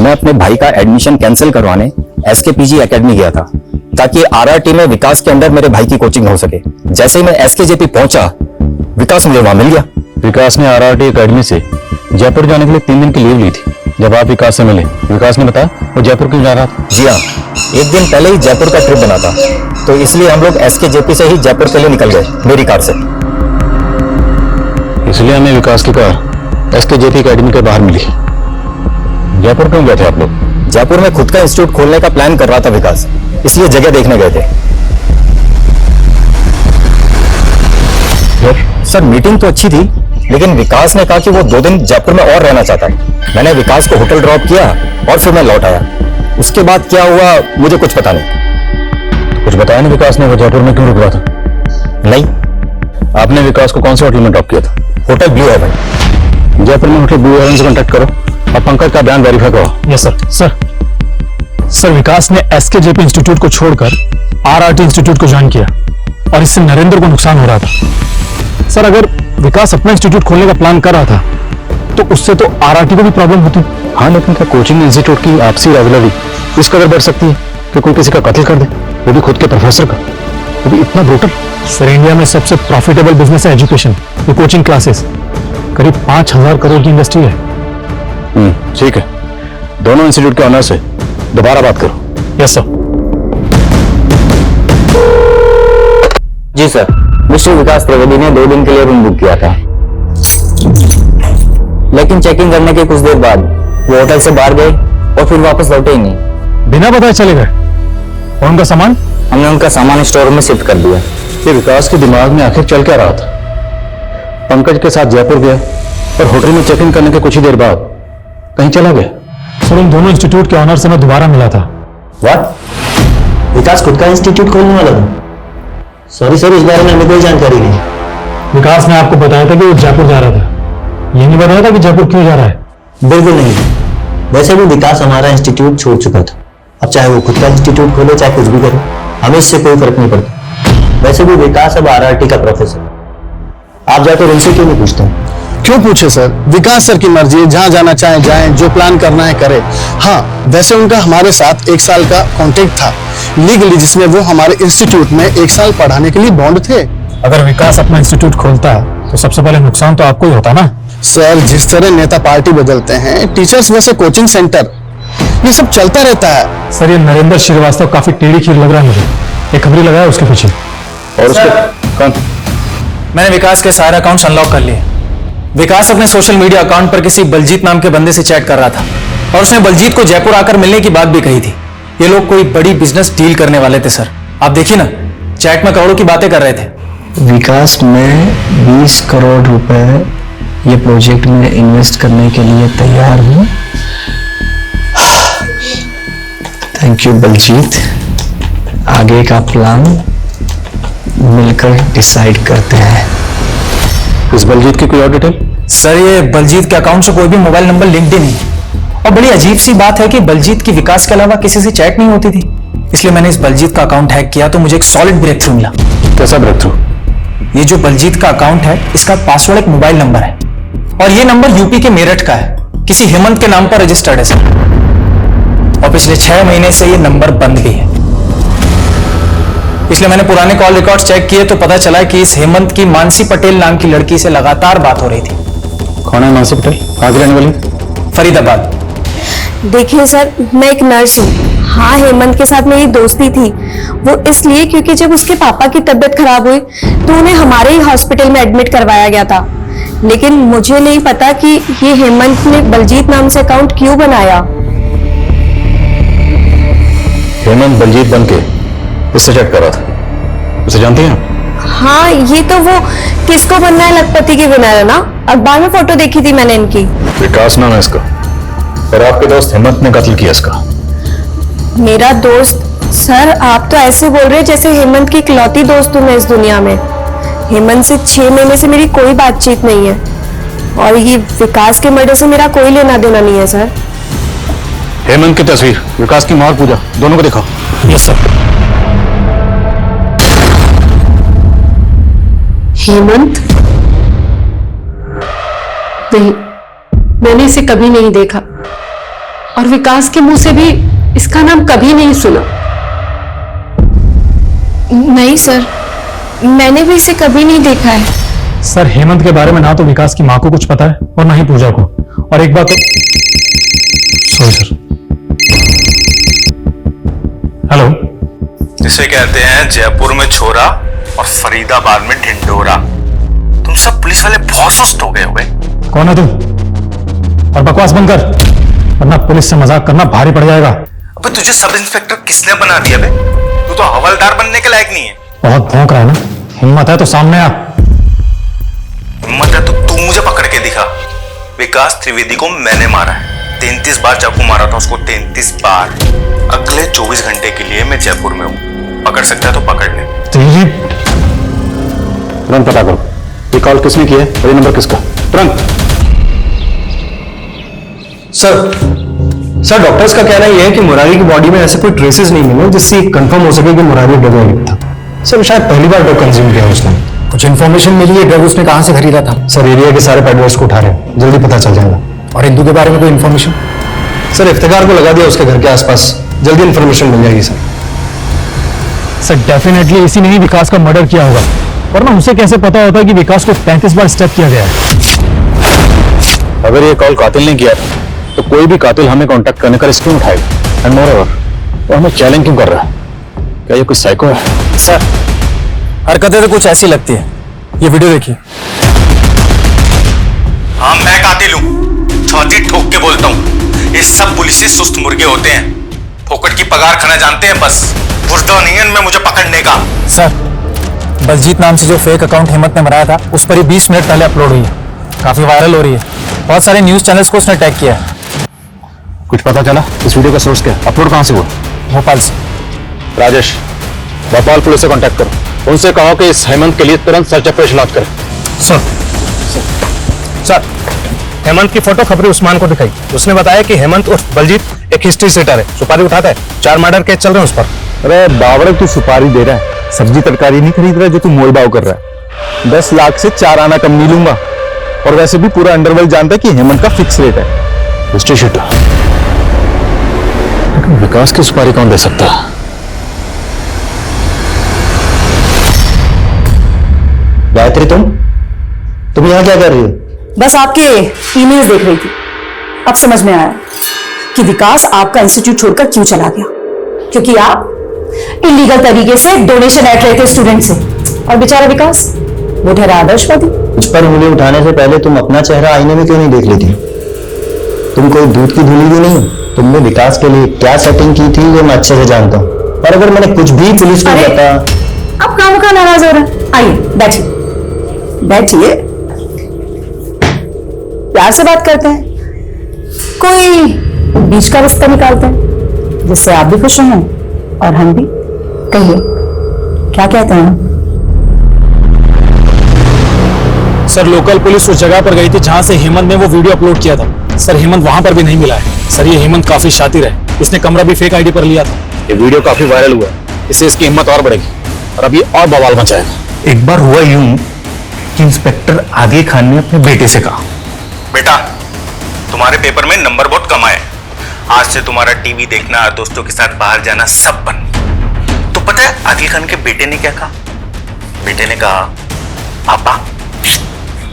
Speaker 11: मैं अपने भाई का एडमिशन कैंसिल करवाने एसकेपीजी एकेडमी गया था, ताकि आरआरटी में विकास के अंदर मेरे भाई की कोचिंग हो सके। जैसे ही मैं एसकेजेपी पहुंचा, विकास मुझे वहां मिल गया।
Speaker 3: विकास ने आरआरटी एकेडमी से जयपुर जाने के लिए 3 दिन की लीव ली थी। जब आप विकास से मिले, विकास ने बताया वो जयपुर क्यों जा रहा था?
Speaker 11: जी हाँ, एक दिन पहले ही जयपुर का ट्रिप बना था, तो इसलिए हम लोग एसकेजेपी से ही जयपुर के लिए निकल गए मेरी कार से।
Speaker 3: इसलिए हमें विकास की कार एसकेजेपी एकेडमी के बाहर मिली। जयपुर क्यों गए थे आप लोग?
Speaker 11: जयपुर में खुद का इंस्टीट्यूट खोलने का प्लान कर रहा था विकास, इसलिए जगह देखने गए थे। सर मीटिंग तो अच्छी थी, लेकिन विकास ने कहा कि वो 2 दिन जयपुर में और रहना चाहता है। मैंने विकास को होटल ड्रॉप किया और फिर मैं लौट आया। उसके बाद क्या हुआ मुझे कुछ पता नहीं।
Speaker 3: कुछ बताया नहीं विकास ने वो जयपुर में क्यों रुक रहा था?
Speaker 11: नहीं।
Speaker 3: आपने विकास को कौन से होटल में ड्रॉप किया था?
Speaker 11: Hotel blue heaven.
Speaker 3: जयपुर में होटल ब्लू हेवन से कॉन्टेक्ट करो और पंकज का बयान वेरीफाई करो।
Speaker 6: Yes sir. सर विकास ने एसकेजेपी इंस्टीट्यूट को छोड़कर आरआरटी इंस्टीट्यूट को ज्वाइन किया, और इससे नरेंद्र को नुकसान हो रहा था। सर अगर विकास अपना इंस्टीट्यूट खोलने का प्लान कर रहा था, तो उससे तो आरआरटी को भी प्रॉब्लम होती।
Speaker 3: हाँ, लेकिन क्या कोचिंग इंस्टीट्यूट की आपसी राइवलरी इस कदर बढ़ सकती है कि कोई किसी का कत्ल कर दे, वो भी खुद के प्रोफेसर का, वो भी इतना ब्रूटल?
Speaker 6: सर इंडिया में सबसे प्रॉफिटेबल बिजनेस है एजुकेशन, ये कोचिंग क्लासेस। करीब 5,000 करोड़ की इंडस्ट्री है।
Speaker 3: ठीक है, दोनों इंस्टीट्यूट के ऑनर से दोबारा बात करो।
Speaker 6: Yes sir.
Speaker 11: जी सर, मिस्टर विकास त्रिवेदी ने 2 दिन के लिए रूम बुक किया था, लेकिन चेकिंग करने के कुछ देर बाद वो होटल से बाहर गए और फिर वापस लौटे ही नहीं।
Speaker 6: बिना बताए चले गए। और उनका सामान?
Speaker 11: हमने उनका सामान स्टोर में शिफ्ट कर दिया।
Speaker 3: ये विकास के दिमाग में आखिर चल क्या रहा था? पंकज के साथ जयपुर गया और होटल में चेक इन करने के कुछ ही देर बाद कहीं चला गया।
Speaker 6: सर उन दोनों इंस्टीट्यूट के ऑनर से मैं दोबारा मिला था।
Speaker 11: व्हाट? विकास खुद का इंस्टीट्यूट खोलने वाला था? सॉरी सर, इस बारे में हमें कोई जानकारी नहीं।
Speaker 6: विकास ने आपको बताया था कि वो जयपुर जा रहा था, ये नहीं बताया था कि जयपुर क्यों जा रहा है?
Speaker 11: बिल्कुल नहीं। वैसे भी विकास हमारा इंस्टीट्यूट छोड़ चुका था। अब चाहे वो खुद का इंस्टीट्यूट खोले चाहे कुछ भी करे, हमें इससे कोई फर्क नहीं पड़ता। वैसे भी विकास अब आरआरटी का प्रोफेसर। आप जाकर उनसे क्यों नहीं पूछते?
Speaker 12: क्यों पूछे सर, विकास सर की मर्जी है, जहां जाना चाहे जाएं, जो प्लान करना है करे। हाँ, वैसे उनका हमारे साथ 1 साल का कॉन्ट्रैक्ट था लीगली, जिसमें वो हमारे इंस्टीट्यूट में 1 साल पढ़ाने के लिए बॉन्ड थे।
Speaker 6: अगर विकास अपना इंस्टीट्यूट खोलता तो सबसे पहले नुकसान तो आपको ही होता ना।
Speaker 12: सर जिस तरह नेता पार्टी बदलते हैं, टीचर्स में से कोचिंग सेंटर, ये सब चलता रहता है।
Speaker 6: सर ये नरेंद्र श्रीवास्तव काफी टेढ़ी खीर लग रहा है मुझे। एक खबरी लगाया उसके पीछे।
Speaker 3: और उसके कौन?
Speaker 13: मैंने विकास के सारे अकाउंट्स अनलॉक कर लिए। विकास अपने सोशल मीडिया अकाउंट पर किसी बलजीत नाम के बंदे से चैट कर रहा था, और उसने बलजीत को जयपुर आकर मिलने की बात भी कही थी। ये लोग कोई बड़ी बिजनेस डील करने वाले थे सर। आप देखिए ना, चैट में करोड़ों की बातें कर रहे थे।
Speaker 14: विकास मैं 20 करोड़ रुपए ये प्रोजेक्ट में इन्वेस्ट करने के लिए तैयार हूं। Thank you Baljeet. आगे का प्लान मिलकर डिसाइड करते हैं।
Speaker 3: इस बलजीत की कोई और डिटेल?
Speaker 13: सर ये बलजीत के अकाउंट से कोई भी मोबाइल नंबर लिंक्ड ही नहीं, और बड़ी अजीब सी बात है कि बलजीत की विकास के अलावा किसी से चैट नहीं होती थी। इसलिए मैंने इस बलजीत का अकाउंट हैक किया तो मुझे एक सॉलिड ब्रेक थ्रू मिला।
Speaker 3: कैसा ब्रेक थ्रू?
Speaker 13: ये जो बलजीत का अकाउंट है, इसका पासवर्ड एक मोबाइल नंबर है, और ये नंबर यूपी के मेरठ का है, किसी हेमंत के नाम पर रजिस्टर्ड है सर। और पिछले 6 महीने से ये नंबर बंद भी है। इसलिए मैंने पुराने कॉल रिकॉर्ड्स चेक किए तो पता चला कि इस हेमंत की मानसी पटेल नाम की लड़की से लगातार बात हो रही थी।
Speaker 6: कौन है मानसी पटेल? कहाँ की रहने वाली?
Speaker 13: फरीदाबाद।
Speaker 2: देखिए सर, मैं एक नर्स हूँ। हाँ, हेमंत के साथ मेरी दोस्ती थी, वो इसलिए क्योंकि जब उसके पापा की तबीयत खराब हुई तो उन्हें हमारे ही हॉस्पिटल में एडमिट करवाया गया था। लेकिन मुझे नहीं पता कि ये हेमंत ने बलजीत नाम से अकाउंट क्यों बनाया।
Speaker 6: हेमंत बलजीत बन के इससे चैट कर रहा था, उसे जानती हैं?
Speaker 2: हाँ, ये तो वो किसको बनना है लखपति के विनर है ना, अखबार में फोटो देखी थी मैंने इनकी।
Speaker 6: विकास नाम है इसका, और आपके दोस्त हेमंत ने कत्ल किया इसका।
Speaker 2: मेरा दोस्त? सर, आप तो ऐसे बोल रहे हैं जैसे हेमंत की इकलौती दोस्त हूँ मैं इस दुनिया में। हेमंत से 6 महीने से मेरी कोई बातचीत नहीं है, और ये विकास के मर्डर से मेरा कोई लेना देना नहीं है सर।
Speaker 6: हेमंत की तस्वीर, विकास की मां और पूजा, दोनों को दिखाओ।
Speaker 13: Yes sir.
Speaker 4: हेमंत? नहीं, मैंने इसे कभी नहीं देखा, और विकास के मुंह से भी इसका नाम कभी नहीं सुना।
Speaker 2: नहीं सर, मैंने भी इसे कभी नहीं देखा है।
Speaker 13: सर, हेमंत के बारे में ना तो विकास की मां को कुछ पता है और ना ही पूजा को। और एक बात तो, सॉरी सर। हेलो।
Speaker 15: इसे कहते हैं जयपुर में छोरा और फरीदाबाद में ढिंडोरा। तुम सब पुलिस वाले बहुत सुस्त हो गए हो गए।
Speaker 13: कौन है तुम? और बकवास बंद कर, वरना पुलिस से मजाक करना भारी पड़ जाएगा।
Speaker 15: अबे तुझे सब इंस्पेक्टर किसने बना दिया बे? तू तो हवलदार बनने के लायक नहीं है।
Speaker 13: बहुत भौंक रहा है ना? हिम्मत है तो सामने आ।
Speaker 15: हिम्मत है तो तू मुझे पकड़ के दिखा। विकास त्रिवेदी को मैंने मारा है, 33 बार चाकू मारा था उसको, 33 बार। अगले 24 घंटे के लिए मैं जयपुर में हूँ, पकड़ सकता है तो पकड़ ले।
Speaker 6: तुरंत पता करो ये कॉल किसने किया है और ये नंबर किसका, तुरंत।
Speaker 3: सर, डॉक्टर्स का कहना यह है कि मुरारी की बॉडी में ऐसे कोई ट्रेसेस नहीं मिले जिससे कंफर्म हो सके कि मुरारी ड्रग एडिक्ट था। सर, शायद पहली बार ड्रग कंज्यूम किया उसने।
Speaker 6: कुछ इन्फॉर्मेशन मिली है ड्रग उसने कहां से खरीदा था?
Speaker 3: सर, एरिया के सारे पेडलर्स को उठा रहे हैं, जल्दी पता चल जाएगा।
Speaker 6: और हिंदू के बारे में कोई इन्फॉर्मेशन?
Speaker 3: सर, इफ्तिकार को लगा दिया उसके घर के आसपास, जल्दी इन्फॉर्मेशन मिल जाएगी सर।
Speaker 13: सर, डेफिनेटली इसी ने ही विकास का मर्डर किया होगा, वरना उसे कैसे पता होता है कि विकास को 35 बार स्टेप किया गया है?
Speaker 6: अगर ये कॉल कातिल ने किया था तो कोई भी कातिल हमें कांटेक्ट करने का रिस्क क्यों उठाएगा? एंड मोरओवर, वो हमें चैलेंज क्यों कर रहा है? क्या ये कोई साइको है?
Speaker 13: सर, हरकतें तो कुछ ऐसी लगती है। ये वीडियो देखिए।
Speaker 15: हाँ, मैं कातिल हूँ, छाती ठोक के बोलता हूँ। ये सब पुलिस सुस्त मुर्गे होते हैं, फोकट की पगार खाना जानते हैं, बस बुर्दा नहीं है इनमें मुझे पकड़ने का।
Speaker 13: सर, बलजीत नाम से जो फेक अकाउंट हेमंत ने बनाया था उस पर ही 20 मिनट पहले अपलोड हुई है, काफी वायरल हो रही है। बहुत सारे न्यूज चैनल्स को उसने टैग किया है।
Speaker 6: कुछ पता चला इस वीडियो का सोर्स क्या है? अपलोड कहां से हुआ?
Speaker 13: भोपाल से।
Speaker 6: राजेश, भोपाल पुलिस से कांटेक्ट करो, उनसे कहो कि इस हेमंत के लिए तुरंत सर्च ऑपरेशन लॉन्च करें।
Speaker 3: सर, हेमंत की फोटो खबरी उस्मान को दिखाई। उसने बताया कि हेमंत उर्फ बलजीत एक हिस्ट्री सेटर है, सुपारी उठाता है, 4 मर्डर केस चल रहे हैं उस पर।
Speaker 6: अरे बावड़े, तू सुपारी दे रहा है, सब्जी तरकारी नहीं खरीद रहा है जो तू मोल भाव कर रहा है। 10 लाख से 4 आना कम नहीं लूंगा, और वैसे भी पूरा अंडरवर्ल्ड जानता है कि हेमंत का फिक्स रेट है। हिस्ट्री शीटर, विकास की सुपारी कौन दे सकता है?
Speaker 11: गायत्री, तुम यहाँ क्या कर रही हो?
Speaker 4: बस आपके ईमेल्स देख रही थी। अब समझ में आया कि विकास आपका इंस्टीट्यूट छोड़कर क्यों चला गया। क्योंकि आप इलीगल तरीके से डोनेशन ऐड रहे थे स्टूडेंट से, और बेचारा विकास वो ठहरा आदर्शवादी।
Speaker 11: इस पर उंगली उठाने से पहले तुम अपना चेहरा आईने में क्यों नहीं देख लेती? तुम कोई दूध की धुली भी नहीं। तुमने विकास के लिए क्या सेटिंग की थी वो मैं अच्छे से जानता हूँ, और अगर मैंने कुछ भी पुलिस को बता।
Speaker 4: अब काम का नाराज हो रहा है? आइए बैठिए, बैठिए, प्यार से बात करते हैं, कोई बीच का रास्ता निकालते हैं जिससे आप भी खुश रहें और हम भी। कहिए क्या कहते हैं?
Speaker 13: सर, लोकल पुलिस उस जगह पर गई थी जहां से हेमंत ने वो वीडियो अपलोड किया था। सर, हेमंत वहां पर भी नहीं मिला है। सर, ये हेमंत काफी शातिर है, इसने कमरा भी फेक आईडी पर लिया था।
Speaker 6: ये वीडियो काफी वायरल हुआ है, इससे इसकी हिम्मत और बढ़ेगी और अब ये और बवाल मचाएगा।
Speaker 1: एक बार हुआ यूं कि इंस्पेक्टर आगे खान ने अपने बेटे से कहा,
Speaker 15: बेटा, तुम्हारे पेपर में नंबर बहुत कम आए, आज से तुम्हारा टीवी देखना, दोस्तों के साथ बाहर जाना सब बंद। तो पता है आदिल खान के बेटे ने क्या कहा? बेटे ने कहा पापा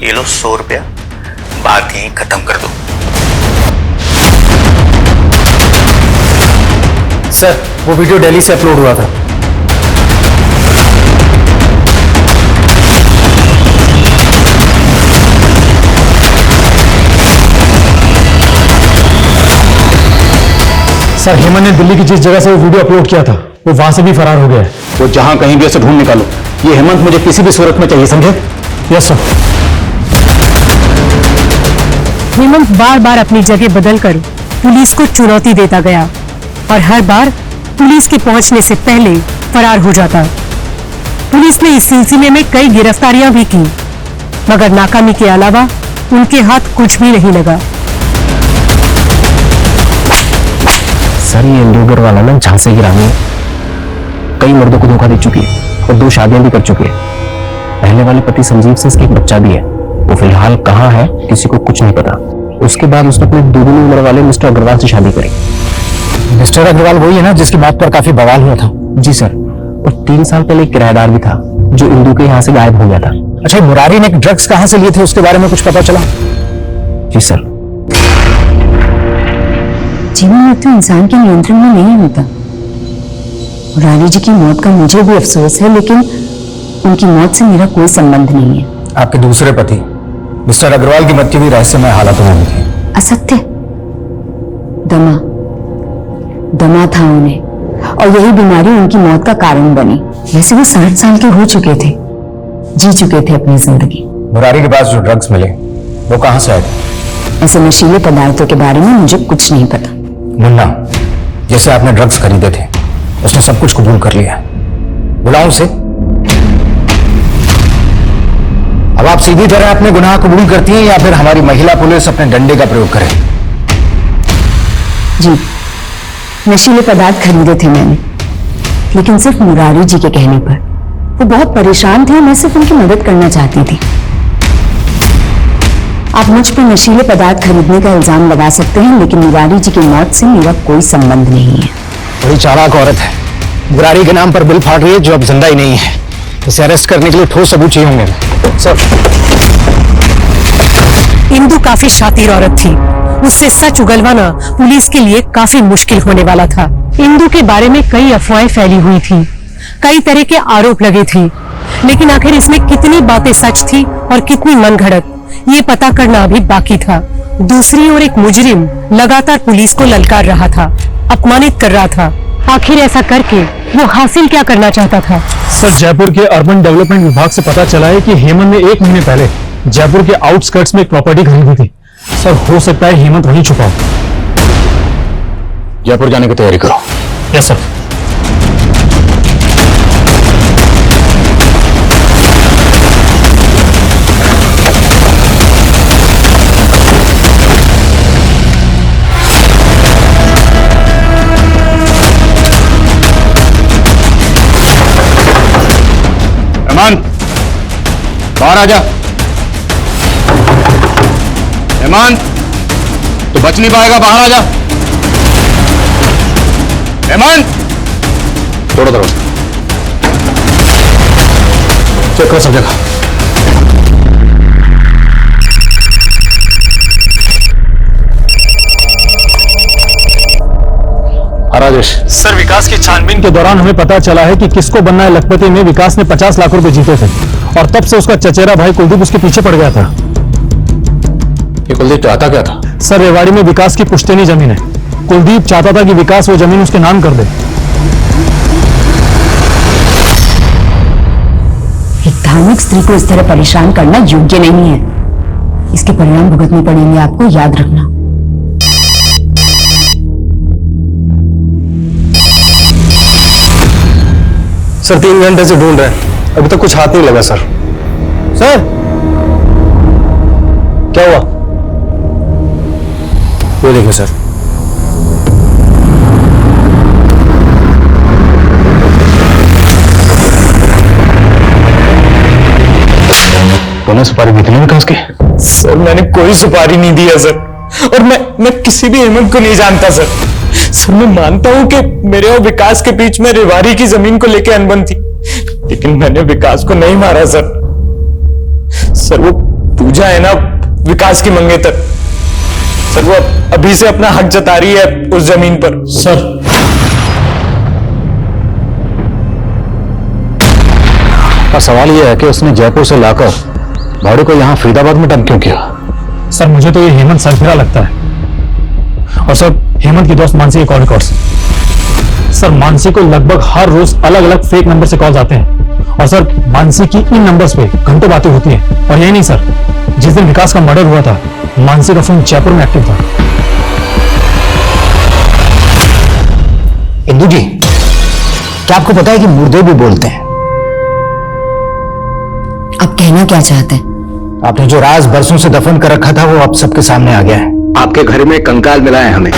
Speaker 15: ये लो 100 रुपया, बात यहीं खत्म कर दो।
Speaker 13: सर वो वीडियो दिल्ली से अपलोड हुआ था। सर हेमंत ने दिल्ली की जिस जगह से वो वीडियो अपलोड किया था वो वहां से भी फरार हो गया है।
Speaker 1: वो जहां कहीं भी उसे ढूंढ निकालो। ये हेमंत मुझे किसी भी सूरत में चाहिए, समझे?
Speaker 13: Yes sir.
Speaker 9: हेमंत बार बार अपनी जगह बदलकर पुलिस को चुनौती देता गया और हर बार पुलिस के पहुंचने से पहले फरार हो जाता। पुलिस ने इस सिलसिले में कई गिरफ्तारियां भी की, मगर नाकामी के अलावा उनके हाथ कुछ भी नहीं लगा।
Speaker 11: सर ये इंदु अग्रवाल ना झांसे की रानी है, कई मर्दों को धोखा दे चुकी है और 2 शादियां भी कर चुकी है। पहले वाले पति संजीव से इसका एक बच्चा भी है, वो फिलहाल कहाँ है किसी को कुछ नहीं पता। उसके बाद उसने अपने दोगुनी उम्र वाले मिस्टर अग्रवाल से शादी करी।
Speaker 13: मिस्टर अग्रवाल वही है ना जिसकी बात पर काफी बवाल हुआ था?
Speaker 11: जी सर, और 3 साल पहले एक किराएदार भी था जो इंदु के यहाँ से गायब हो गया था।
Speaker 13: अच्छा मुरारी ने ड्रग्स कहाँ से लिए थे उसके बारे में कुछ पता चला?
Speaker 11: जी सर।
Speaker 2: जीवन मृत्यु इंसान के नियंत्रण में नहीं होता। मुरारी जी की मौत का मुझे भी अफसोस है, लेकिन उनकी मौत से मेरा कोई संबंध नहीं है।
Speaker 13: आपके दूसरे पति मिस्टर अग्रवाल की मृत्यु भी रहस्यमय हालातों में हुई थी।
Speaker 2: असत्य। दमा था उन्हें और यही बीमारी उनकी मौत का कारण बनी। वैसे वो 60 साल के हो चुके थे, जी चुके थे अपनी जिंदगी।
Speaker 13: मुरारी के पास जो ड्रग्स मिले वो कहां से आए थे?
Speaker 2: ऐसे नशीले पदार्थों के बारे में मुझे कुछ नहीं पता।
Speaker 13: मुन्ना जैसे आपने ड्रग्स खरीदे थे उसने सब कुछ कबूल कर लिया। बुलाऊं उसे? अब आप सीधी तरह अपने गुनाह कबूल करती हैं या फिर हमारी महिला पुलिस अपने डंडे का प्रयोग करे?
Speaker 2: जी नशीले पदार्थ खरीदे थे मैंने, लेकिन सिर्फ मुरारी जी के कहने पर। वो बहुत परेशान थे, मैं सिर्फ उनकी मदद करना चाहती थी। आप मुझ पर नशीले पदार्थ खरीदने का इल्जाम लगा सकते हैं, लेकिन मुरारी जी की मौत से मेरा कोई संबंध नहीं है।
Speaker 13: बड़ी चालाक औरत है। मुरारी के नाम पर बिल फाड़ रही है जो अब जिंदा ही नहीं है। इसे अरेस्ट करने के लिए ठोस सबूत चाहिए होंगे। सर
Speaker 9: इंदु काफी शातिर औरत थी, उससे सच उगलवाना पुलिस के लिए काफी मुश्किल होने वाला था। इंदु के बारे में कई अफवाहें फैली हुई थी, कई तरह के आरोप लगे थे, लेकिन आखिर इसमें कितनी बातें सच थी और कितनी मनगढ़ंत, ये पता करना अभी बाकी था। दूसरी ओर एक मुजरिम लगातार पुलिस को ललकार रहा था, अपमानित कर रहा था। आखिर ऐसा करके वो हासिल क्या करना चाहता था?
Speaker 6: सर जयपुर के अर्बन डेवलपमेंट विभाग से पता चला है कि हेमंत ने 1 महीने पहले जयपुर के आउटस्कर्ट्स में एक प्रॉपर्टी खरीदी थी। सर हो सकता है हेमंत वहीं छुपा हो।
Speaker 1: जयपुर जाने की तैयारी करो।
Speaker 6: Yes sir.
Speaker 1: बाहर आ जा। हेमंत तो बच नहीं पाएगा, बाहर आ जा। हेमंत तोड़ो दरवाजा, चेक करो सब जगह। राजेश
Speaker 6: सर विकास की छानबीन के दौरान हमें पता चला है कि किसको बनना है लखपति में विकास ने 50 लाख रुपए जीते थे और तब से उसका चचेरा भाई कुलदीप उसके पीछे पड़ गया था।
Speaker 1: ये कुलदीप चाहता क्या था?
Speaker 6: सर रेवाड़ी में विकास की पुश्तैनी जमीन है। कुलदीप चाहता था कि विकास वो जमीन उसके नाम कर दे।
Speaker 2: एक धार्मिक स्त्री को इस तरह परेशान करना योग्य नहीं है। इसके परिणाम भुगतने पड़ेंगे, आपको याद रखना।
Speaker 6: सर 3 घंटे से ढूंढ रहे हैं, अभी तक कुछ हाथ नहीं लगा। सर क्या हुआ?
Speaker 13: वो देखिए सर,
Speaker 1: तूने सुपारी दी थी विकास की?
Speaker 6: सर मैंने कोई सुपारी नहीं दिया सर, और मैं किसी भी हेमंत को नहीं जानता सर।
Speaker 13: सर मैं मानता हूं कि मेरे और विकास के बीच में रेवाड़ी की जमीन को लेकर अनबन थी, लेकिन मैंने विकास को नहीं मारा सर। सर वो पूजा है ना विकास की मंगेतर, सर वो अभी से अपना हक जता रही है उस जमीन पर।
Speaker 6: सर
Speaker 1: और सवाल यह है कि उसने जयपुर से लाकर भाड़े को यहाँ फरीदाबाद में डंप क्यों किया?
Speaker 6: सर मुझे तो ये हेमंत सरफिरा लगता है। और सर हेमंत की दोस्त मानसी के कॉल रिकॉर्ड्स। सर मानसी को लगभग हर रोज अलग अलग फेक नंबर से कॉल्स आते हैं और सर मानसी की इन नंबर्स पे घंटों बातें होती हैं। और यही नहीं सर, जिस दिन विकास का मर्डर हुआ था मानसी का फोन जयपुर में एक्टिव था।
Speaker 1: इंदु जी, क्या आपको पता है कि मुर्दे भी बोलते हैं?
Speaker 2: आप कहना क्या चाहते हैं?
Speaker 1: आपने जो राज बरसों से दफन कर रखा था वो अब सबके सामने आ गया है। आपके घर में कंकाल मिला है हमें।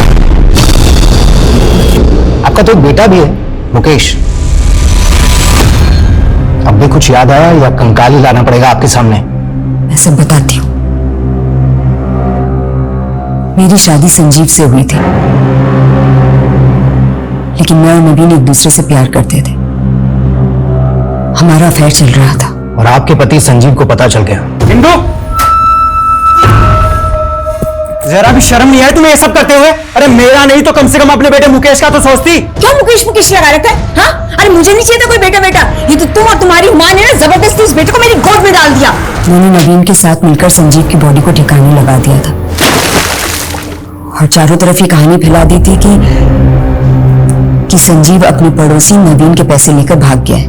Speaker 1: आपका तो एक बेटा भी है मुकेश। अब भी कुछ याद आया या कंकाल ही लाना पड़ेगा आपके सामने?
Speaker 2: मैं सब बताती हूँ। मेरी शादी संजीव से हुई थी, लेकिन मैं और नवीन एक दूसरे से प्यार करते थे। हमारा अफेयर चल रहा था
Speaker 1: और आपके पति संजीव को पता चल गया।
Speaker 13: इंदु, जरा भी शर्म नहीं आया तुम्हें ये सब करते हुए? अरे मेरा नहीं तो कम से कम अपने बेटे मुकेश का तो सोचती।
Speaker 2: क्या मुकेश मुकेश लगा रखा है? हाँ, अरे मुझे नहीं चाहिए था कोई बेटा बेटा। ये तो तुम और तुम्हारी माँ ने ना जबरदस्ती इस बेटे को मेरी गोद में डाल दिया। मैंने नवीन के साथ मिलकर संजीव की बॉडी को ठिकाने लगा दिया था और चारों तरफ ये कहानी फैला दी थी कि संजीव अपने पड़ोसी नवीन के पैसे लेकर भाग गया है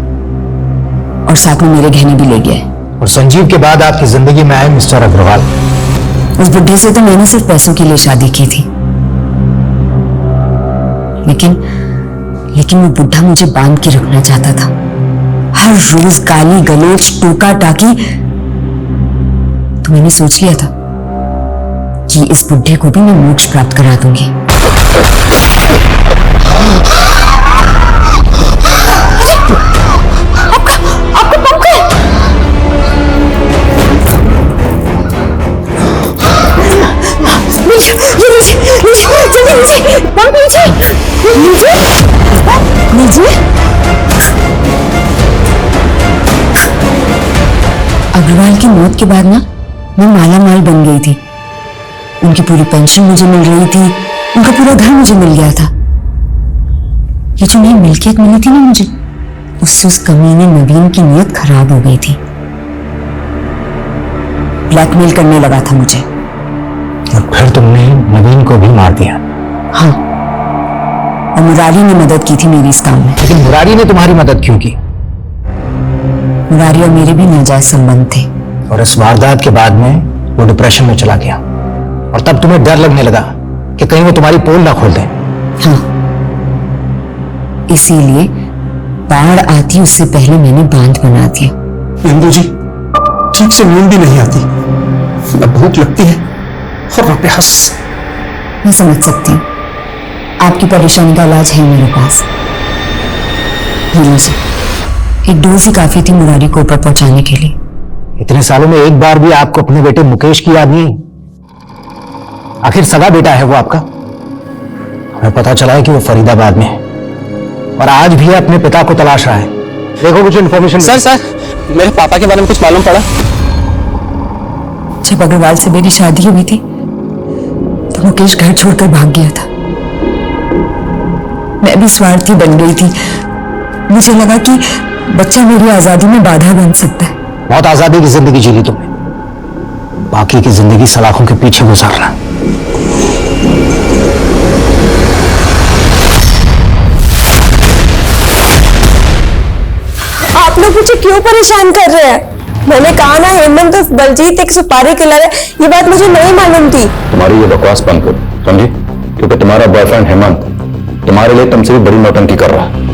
Speaker 2: और साथ में मेरे गहने भी ले गया है।
Speaker 1: और संजीव के बाद आपकी जिंदगी में आए मिस्टर अग्रवाल।
Speaker 2: उस बुढ़े से तो मैंने सिर्फ पैसों के लिए शादी की थी, लेकिन वो बुढ़ा मुझे बांध के रखना चाहता था। हर रोज गाली गलोच टोका टाकी। तो मैंने सोच लिया था कि इस बुढ़े को भी मैं मोक्ष प्राप्त करा दूंगी। आपका पंख है। अग्रवाल की मौत के बाद ना मैं माला माल बन गई थी। उनकी पूरी पेंशन मुझे मिल रही थी, उनका पूरा घर मुझे मिल गया था। ये जो नई मिल्कियत मिली थी ना मुझे, उससे उस कमीने नवीन की नीयत खराब हो गई थी। ब्लैकमेल करने लगा था मुझे।
Speaker 1: और फिर तुमने नवीन को भी मार दिया?
Speaker 2: हाँ, और मुरारी ने मदद की थी मेरी इस काम में।
Speaker 1: लेकिन मुरारी ने तुम्हारी मदद क्यों की?
Speaker 2: मुरारी और मेरे भी नाजायज संबंध थे।
Speaker 1: और इस वारदात के बाद में वो डिप्रेशन में चला गया और तब तुम्हें डर लगने लगा कि कहीं वो तुम्हारी पोल ना खोल दे।
Speaker 2: हाँ, इसीलिए बाढ़ आती उससे पहले मैंने बांध बना दिया।
Speaker 6: इंदु जी, ठीक से नींद भी नहीं आती, न भूख लगती है और न प्यास।
Speaker 2: मैं समझ सकती हूँ, आपकी परेशानी का इलाज है मेरे पास। ये लीजिए, एक डोज ही काफी थी मुरारी को ऊपर पहुंचाने के लिए।
Speaker 1: इतने सालों में एक बार भी आपको अपने बेटे मुकेश की याद नहीं? आखिर सगा बेटा है वो आपका। हमें पता चला है कि वो फरीदाबाद में है और आज भी अपने पिता को तलाश रहा है। देखो कुछ इन्फॉर्मेशन।
Speaker 11: सर मेरे पापा के बारे में कुछ मालूम पड़ा?
Speaker 2: जब अग्रवाल से मेरी शादी हुई थी तो मुकेश घर छोड़कर भाग गया था। मैं भी स्वार्थी बन गई थी। मुझे लगा कि बच्चा मेरी आजादी में बाधा बन सकता है।
Speaker 1: बहुत आजादी की जिंदगी जी ली तुमने, बाकी की जिंदगी सलाखों के पीछे गुजारना।
Speaker 4: आप लोग मुझे क्यों परेशान कर रहे हैं? मैंने कहा ना हेमंत और बलजीत एक सुपारी किलर है, ये बात मुझे नहीं मालूम थी।
Speaker 7: तुम्हारी ये बकवास बंद करो, समझी? क्योंकि तुम्हारा बॉयफ्रेंड हेमंत तुम्हारे लिए तुमसे भी बड़ी नौटंकी कर रहा है।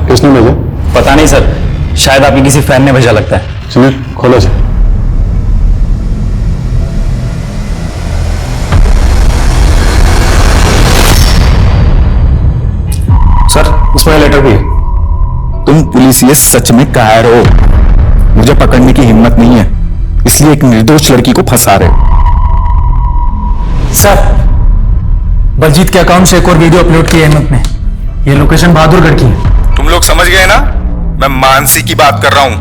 Speaker 7: किसने भेजा?
Speaker 13: पता नहीं सर, शायद आपके किसी फैन ने भेजा लगता है।
Speaker 7: सुनील, खोलो इसे।
Speaker 3: सर, उसमें लेटर भी है। तुम पुलिस ये सच में कायर हो, मुझे पकड़ने की हिम्मत नहीं है, इसलिए एक निर्दोष लड़की को फंसा रहे हो।
Speaker 13: सर, बलजीत के अकाउंट से एक और वीडियो अपलोड की है हेमंत ने। ये लोकेशन बहादुरगढ़ की है।
Speaker 15: तुम लोग समझ गए ना? मैं मानसी की बात कर रहा हूं।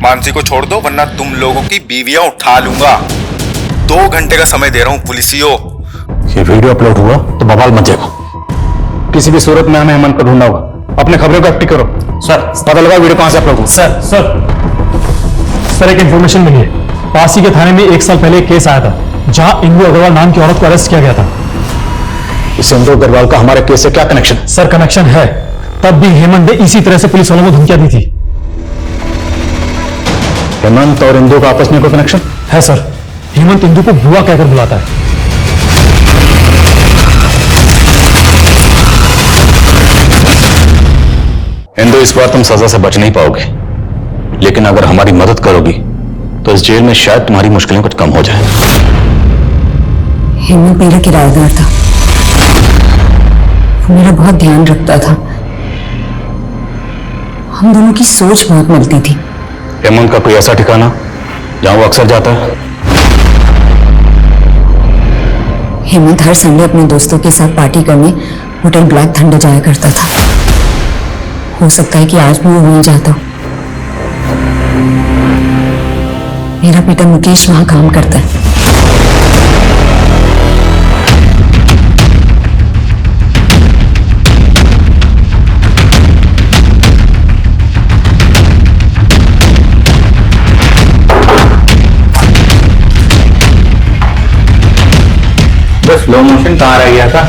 Speaker 15: मानसी को छोड़ दो वरना तुम लोगों की बीवियां उठा लूंगा। 2 घंटे का समय दे रहा हूं पुलिसियों।
Speaker 7: ये वीडियो अपलोड हुआ तो बवाल मच जाएगा। किसी भी सूरत में हमें हेमंत को ढूंढना होगा। अपने खबरों को एक्टिव करो। सर, पता लगा वीडियो कहां से अपलोड हुआ?
Speaker 6: सर एक इन्फॉर्मेशन मिली है। पास ही के थाने में 1 साल पहले एक केस आया था जहां इंदु अग्रवाल नाम की औरत को अरेस्ट किया गया था।
Speaker 7: इस इंदु अग्रवाल का हमारे केस से क्या कनेक्शन?
Speaker 6: सर कनेक्शन है। तब भी हेमंत ने इसी तरह से पुलिस वालों को धमकियां दी थी।
Speaker 7: हेमंत और इंदु का आपस में कोई कनेक्शन
Speaker 6: है? सर, हेमंत इंदु को बुआ कहकर बुलाता है।
Speaker 7: इंदु, इस बार तुम सजा से बच नहीं पाओगे, लेकिन अगर हमारी मदद करोगी तो इस जेल में शायद तुम्हारी मुश्किलें कुछ कम हो जाए।
Speaker 2: हेमंत मेरा किराएदार था। वो मेरा बहुत ध्यान रखता था। हम दोनों की सोच बहुत मिलती थी।
Speaker 7: हेमंत का कोई ऐसा ठिकाना जहां वो अक्सर जाता है?
Speaker 2: हेमंत हर संडे अपने दोस्तों के साथ पार्टी करने होटल ब्लैक थंडर जाया करता था। हो सकता है कि आज भी वो वहीं जाता हो। मेरा बेटा मुकेश वहां काम करता है।
Speaker 7: बस स्लो मोशन कहाँ रह गया था?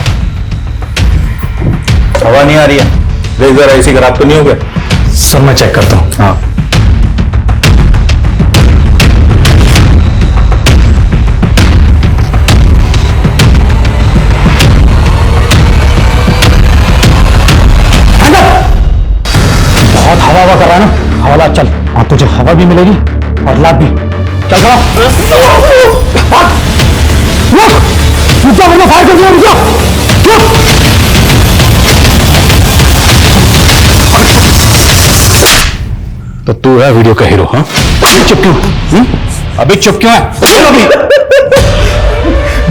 Speaker 7: हवा नहीं आ रही है। देख जरा एसी खराब तो नहीं हो गया?
Speaker 6: सर मैं चेक करता हूँ।
Speaker 7: हाँ,
Speaker 6: बहुत हवा कर रहा है ना। हवादार चल, और तुझे हवा भी मिलेगी और लाभ भी। चल चलो। फायर कर दिया।
Speaker 7: तो तू है वीडियो का हीरो? हाँ,
Speaker 6: चुप क्यों?
Speaker 7: अभी चुप क्यों है?
Speaker 6: अभी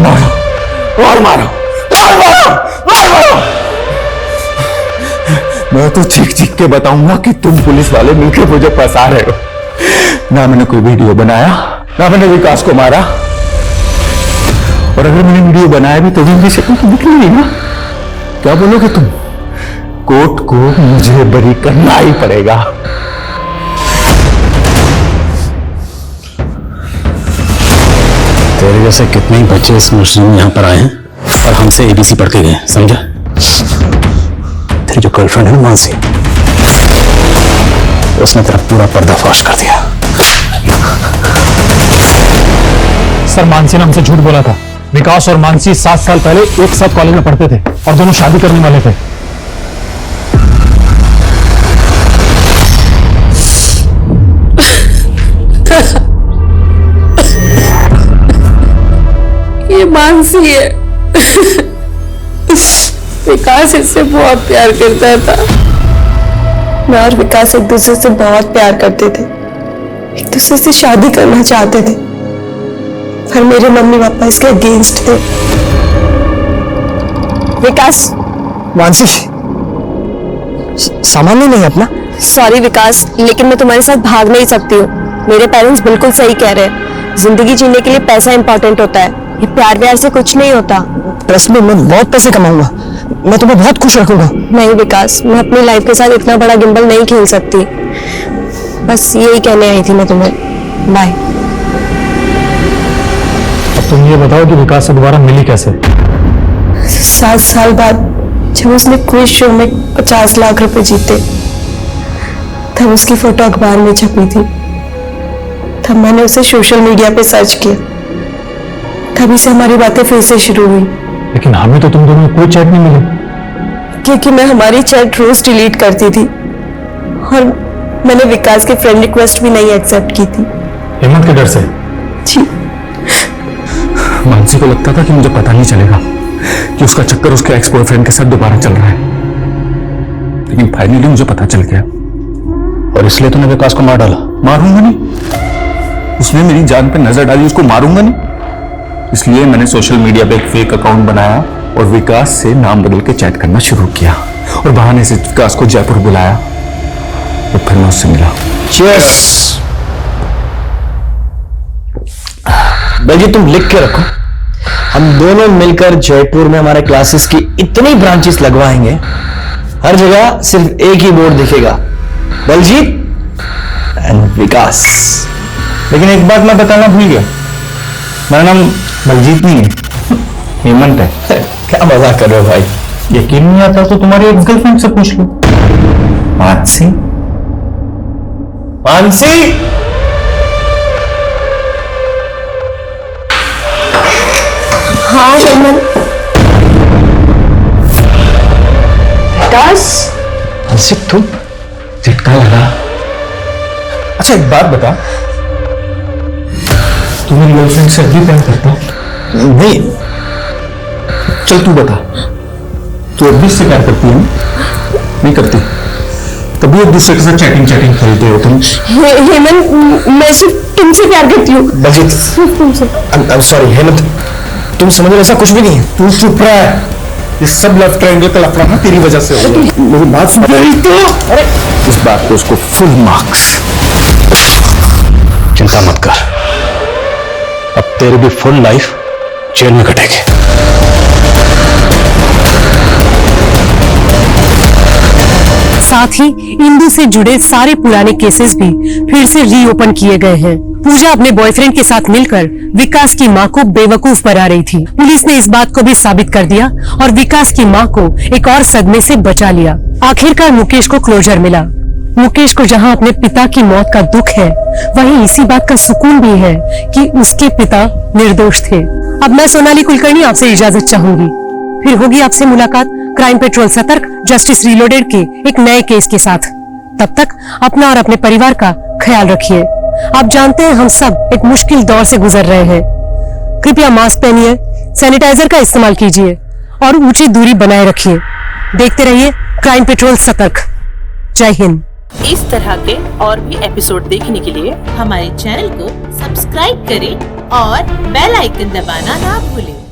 Speaker 6: मारो और मारो और मारो और मारो।
Speaker 3: मैं तो चीख चीख के बताऊंगा कि तुम पुलिस वाले मिलकर मुझे फंसा रहे हो। ना मैंने कोई वीडियो बनाया, ना मैंने विकास को मारा। और अगर मैंने वीडियो बनाया भी तो भी मेरी शक्ल तो दिख नहीं ना। क्या बोलोगे तुम? कोर्ट को मुझे बरी करना ही पड़ेगा।
Speaker 7: तेरे जैसे कितने ही बच्चे इस मुस्लिम में यहाँ पर आए हैं और हमसे एबीसी पढ़ के गए, समझा? तेरी जो गर्लफ्रेंड है मानसी, उसने तेरा पूरा पर्दाफाश कर दिया।
Speaker 6: सर मानसी ने हमसे झूठ बोला था। विकास और मानसी 7 साल पहले एक साथ कॉलेज में पढ़ते थे और दोनों शादी करने वाले थे।
Speaker 4: ये मानसी है। विकास इससे बहुत प्यार करता था। मैं और विकास एक दूसरे से बहुत प्यार करते थे, एक दूसरे से शादी करना चाहते थे, पर मेरे मम्मी पापा इसके अगेंस्ट थे। विकास,
Speaker 12: मानसी, सामान्य नहीं अपना।
Speaker 4: सॉरी विकास, लेकिन मैं तुम्हारे साथ भाग नहीं सकती हूँ। मेरे पेरेंट्स बिल्कुल सही कह रहे हैं। जिंदगी जीने के लिए पैसा इंपॉर्टेंट होता है, ये प्यार व्यार से कुछ नहीं होता।
Speaker 12: ट्रस्ट में मैं बहुत पैसे कमाऊंगा, मैं तुम्हें बहुत खुश रखूंगा।
Speaker 4: नहीं विकास, मैं अपनी लाइफ के साथ इतना बड़ा गिम्बल नहीं खेल सकती। बस यही कहने आई थी मैं तुम्हें। बाय।
Speaker 6: अब तुम ये बताओ कि विकास से दोबारा मिली कैसे?
Speaker 4: 7 साल बाद जब उसने क्विज शो में 50 लाख रुपए जीते, तब उसकी फोटो अखबार में छपी थी। तब मैंने उसे सोशल मीडिया पे सर्च किया, तभी से हमारी बातें फिर से शुरू हुई।
Speaker 6: लेकिन हमें तो तुम दोनों कोई चैट नहीं मिली।
Speaker 4: क्योंकि मैं हमारी चैट रोज डिलीट करती थी और मैंने विकास के फ्रेंड रिक्वेस्ट भी नहीं एक्सेप्ट की थी।
Speaker 6: हेमंत के डर से?
Speaker 4: जी।
Speaker 3: मानसी को लगता था कि मुझे पता नहीं चलेगा कि उसका चक्कर उसके एक्स बॉयफ्रेंड के साथ दोबारा चल रहा है, लेकिन फाइनली मुझे पता चल गया।
Speaker 7: और इसलिए तूने विकास को मार डाला?
Speaker 3: मारूंगा नहीं,
Speaker 7: उसने मेरी जान पे नजर डाली, उसको मारूंगा नहीं। इसलिए मैंने सोशल मीडिया पे एक फेक अकाउंट बनाया और विकास से नाम बदल के चैट करना शुरू किया और बहाने से विकास को जयपुर बुलाया और फिर मैं उससे मिला।
Speaker 11: चीयर्स। बल्कि तुम लिख के रखो, हम दोनों मिलकर जयपुर में हमारे क्लासेस की इतनी ब्रांचेस लगवाएंगे, हर जगह सिर्फ एक ही बोर्ड दिखेगा, बलजीत एंड विकास।
Speaker 7: लेकिन एक बात मैं बताना भूल गया, मेरा नाम बलजीत नहीं है, हेमंत है।
Speaker 11: क्या मजाक कर रहे हो भाई?
Speaker 7: यकीन नहीं आता तो तुम्हारी एक्स गर्लफ्रेंड से पूछ लो, मानसी।
Speaker 11: मानसी,
Speaker 2: हाँ हेमंत। विकास,
Speaker 7: मानसी तुम, झटका लगा। अच्छा एक बात बता, तू मेरी गर्लफ्रेंड से अभी प्यार करता है?
Speaker 11: नहीं।
Speaker 7: चल तू बता, तू अभी से प्यार करती है? नहीं करती? तभी एक दूसरे के साथ चैटिंग करते हो तुम।
Speaker 2: हेमंत, मैं सिर्फ तुमसे प्यार करती हूँ।
Speaker 11: बलजीत,
Speaker 2: तुमसे।
Speaker 11: सॉरी हेमंत, तुम समझ रहे, ऐसा कुछ भी नहीं है।
Speaker 7: तू चुप रहा है, ये सब लव ट्रायंगल का लफड़ा ना तेरी वजह से हो गया। मेरी बात सुन रही तो अरे इस बात को उसको फुल मार्क्स।
Speaker 1: चिंता मत कर, अब तेरी भी फुल लाइफ जेल में कटेगी।
Speaker 9: साथ ही इंदु से जुड़े सारे पुराने केसेस भी फिर से रीओपन किए गए हैं। पूजा अपने बॉयफ्रेंड के साथ मिलकर विकास की मां को बेवकूफ बना रही थी। पुलिस ने इस बात को भी साबित कर दिया और विकास की मां को एक और सदमे से बचा लिया। आखिरकार मुकेश को क्लोजर मिला। मुकेश को जहां अपने पिता की मौत का दुख है, वहीं इसी बात का सुकून भी है कि उसके पिता निर्दोष थे। अब मैं सोनाली कुलकर्णी आपसे इजाजत चाहूंगी, फिर होगी आपसे मुलाकात क्राइम पेट्रोल सतर्क जस्टिस रीलोडेड के एक नए केस के साथ। तब तक अपना और अपने परिवार का ख्याल रखिए। आप जानते हैं हम सब एक मुश्किल दौर से गुजर रहे हैं। कृपया मास्क पहनिए, सैनिटाइजर का इस्तेमाल कीजिए और ऊंची दूरी बनाए रखिए। देखते रहिए क्राइम पेट्रोल सतर्क। जय हिंद।
Speaker 16: इस तरह के और भी एपिसोड देखने के लिए हमारे चैनल को सब्सक्राइब करें और बेल आइकन दबाना ना भूलें।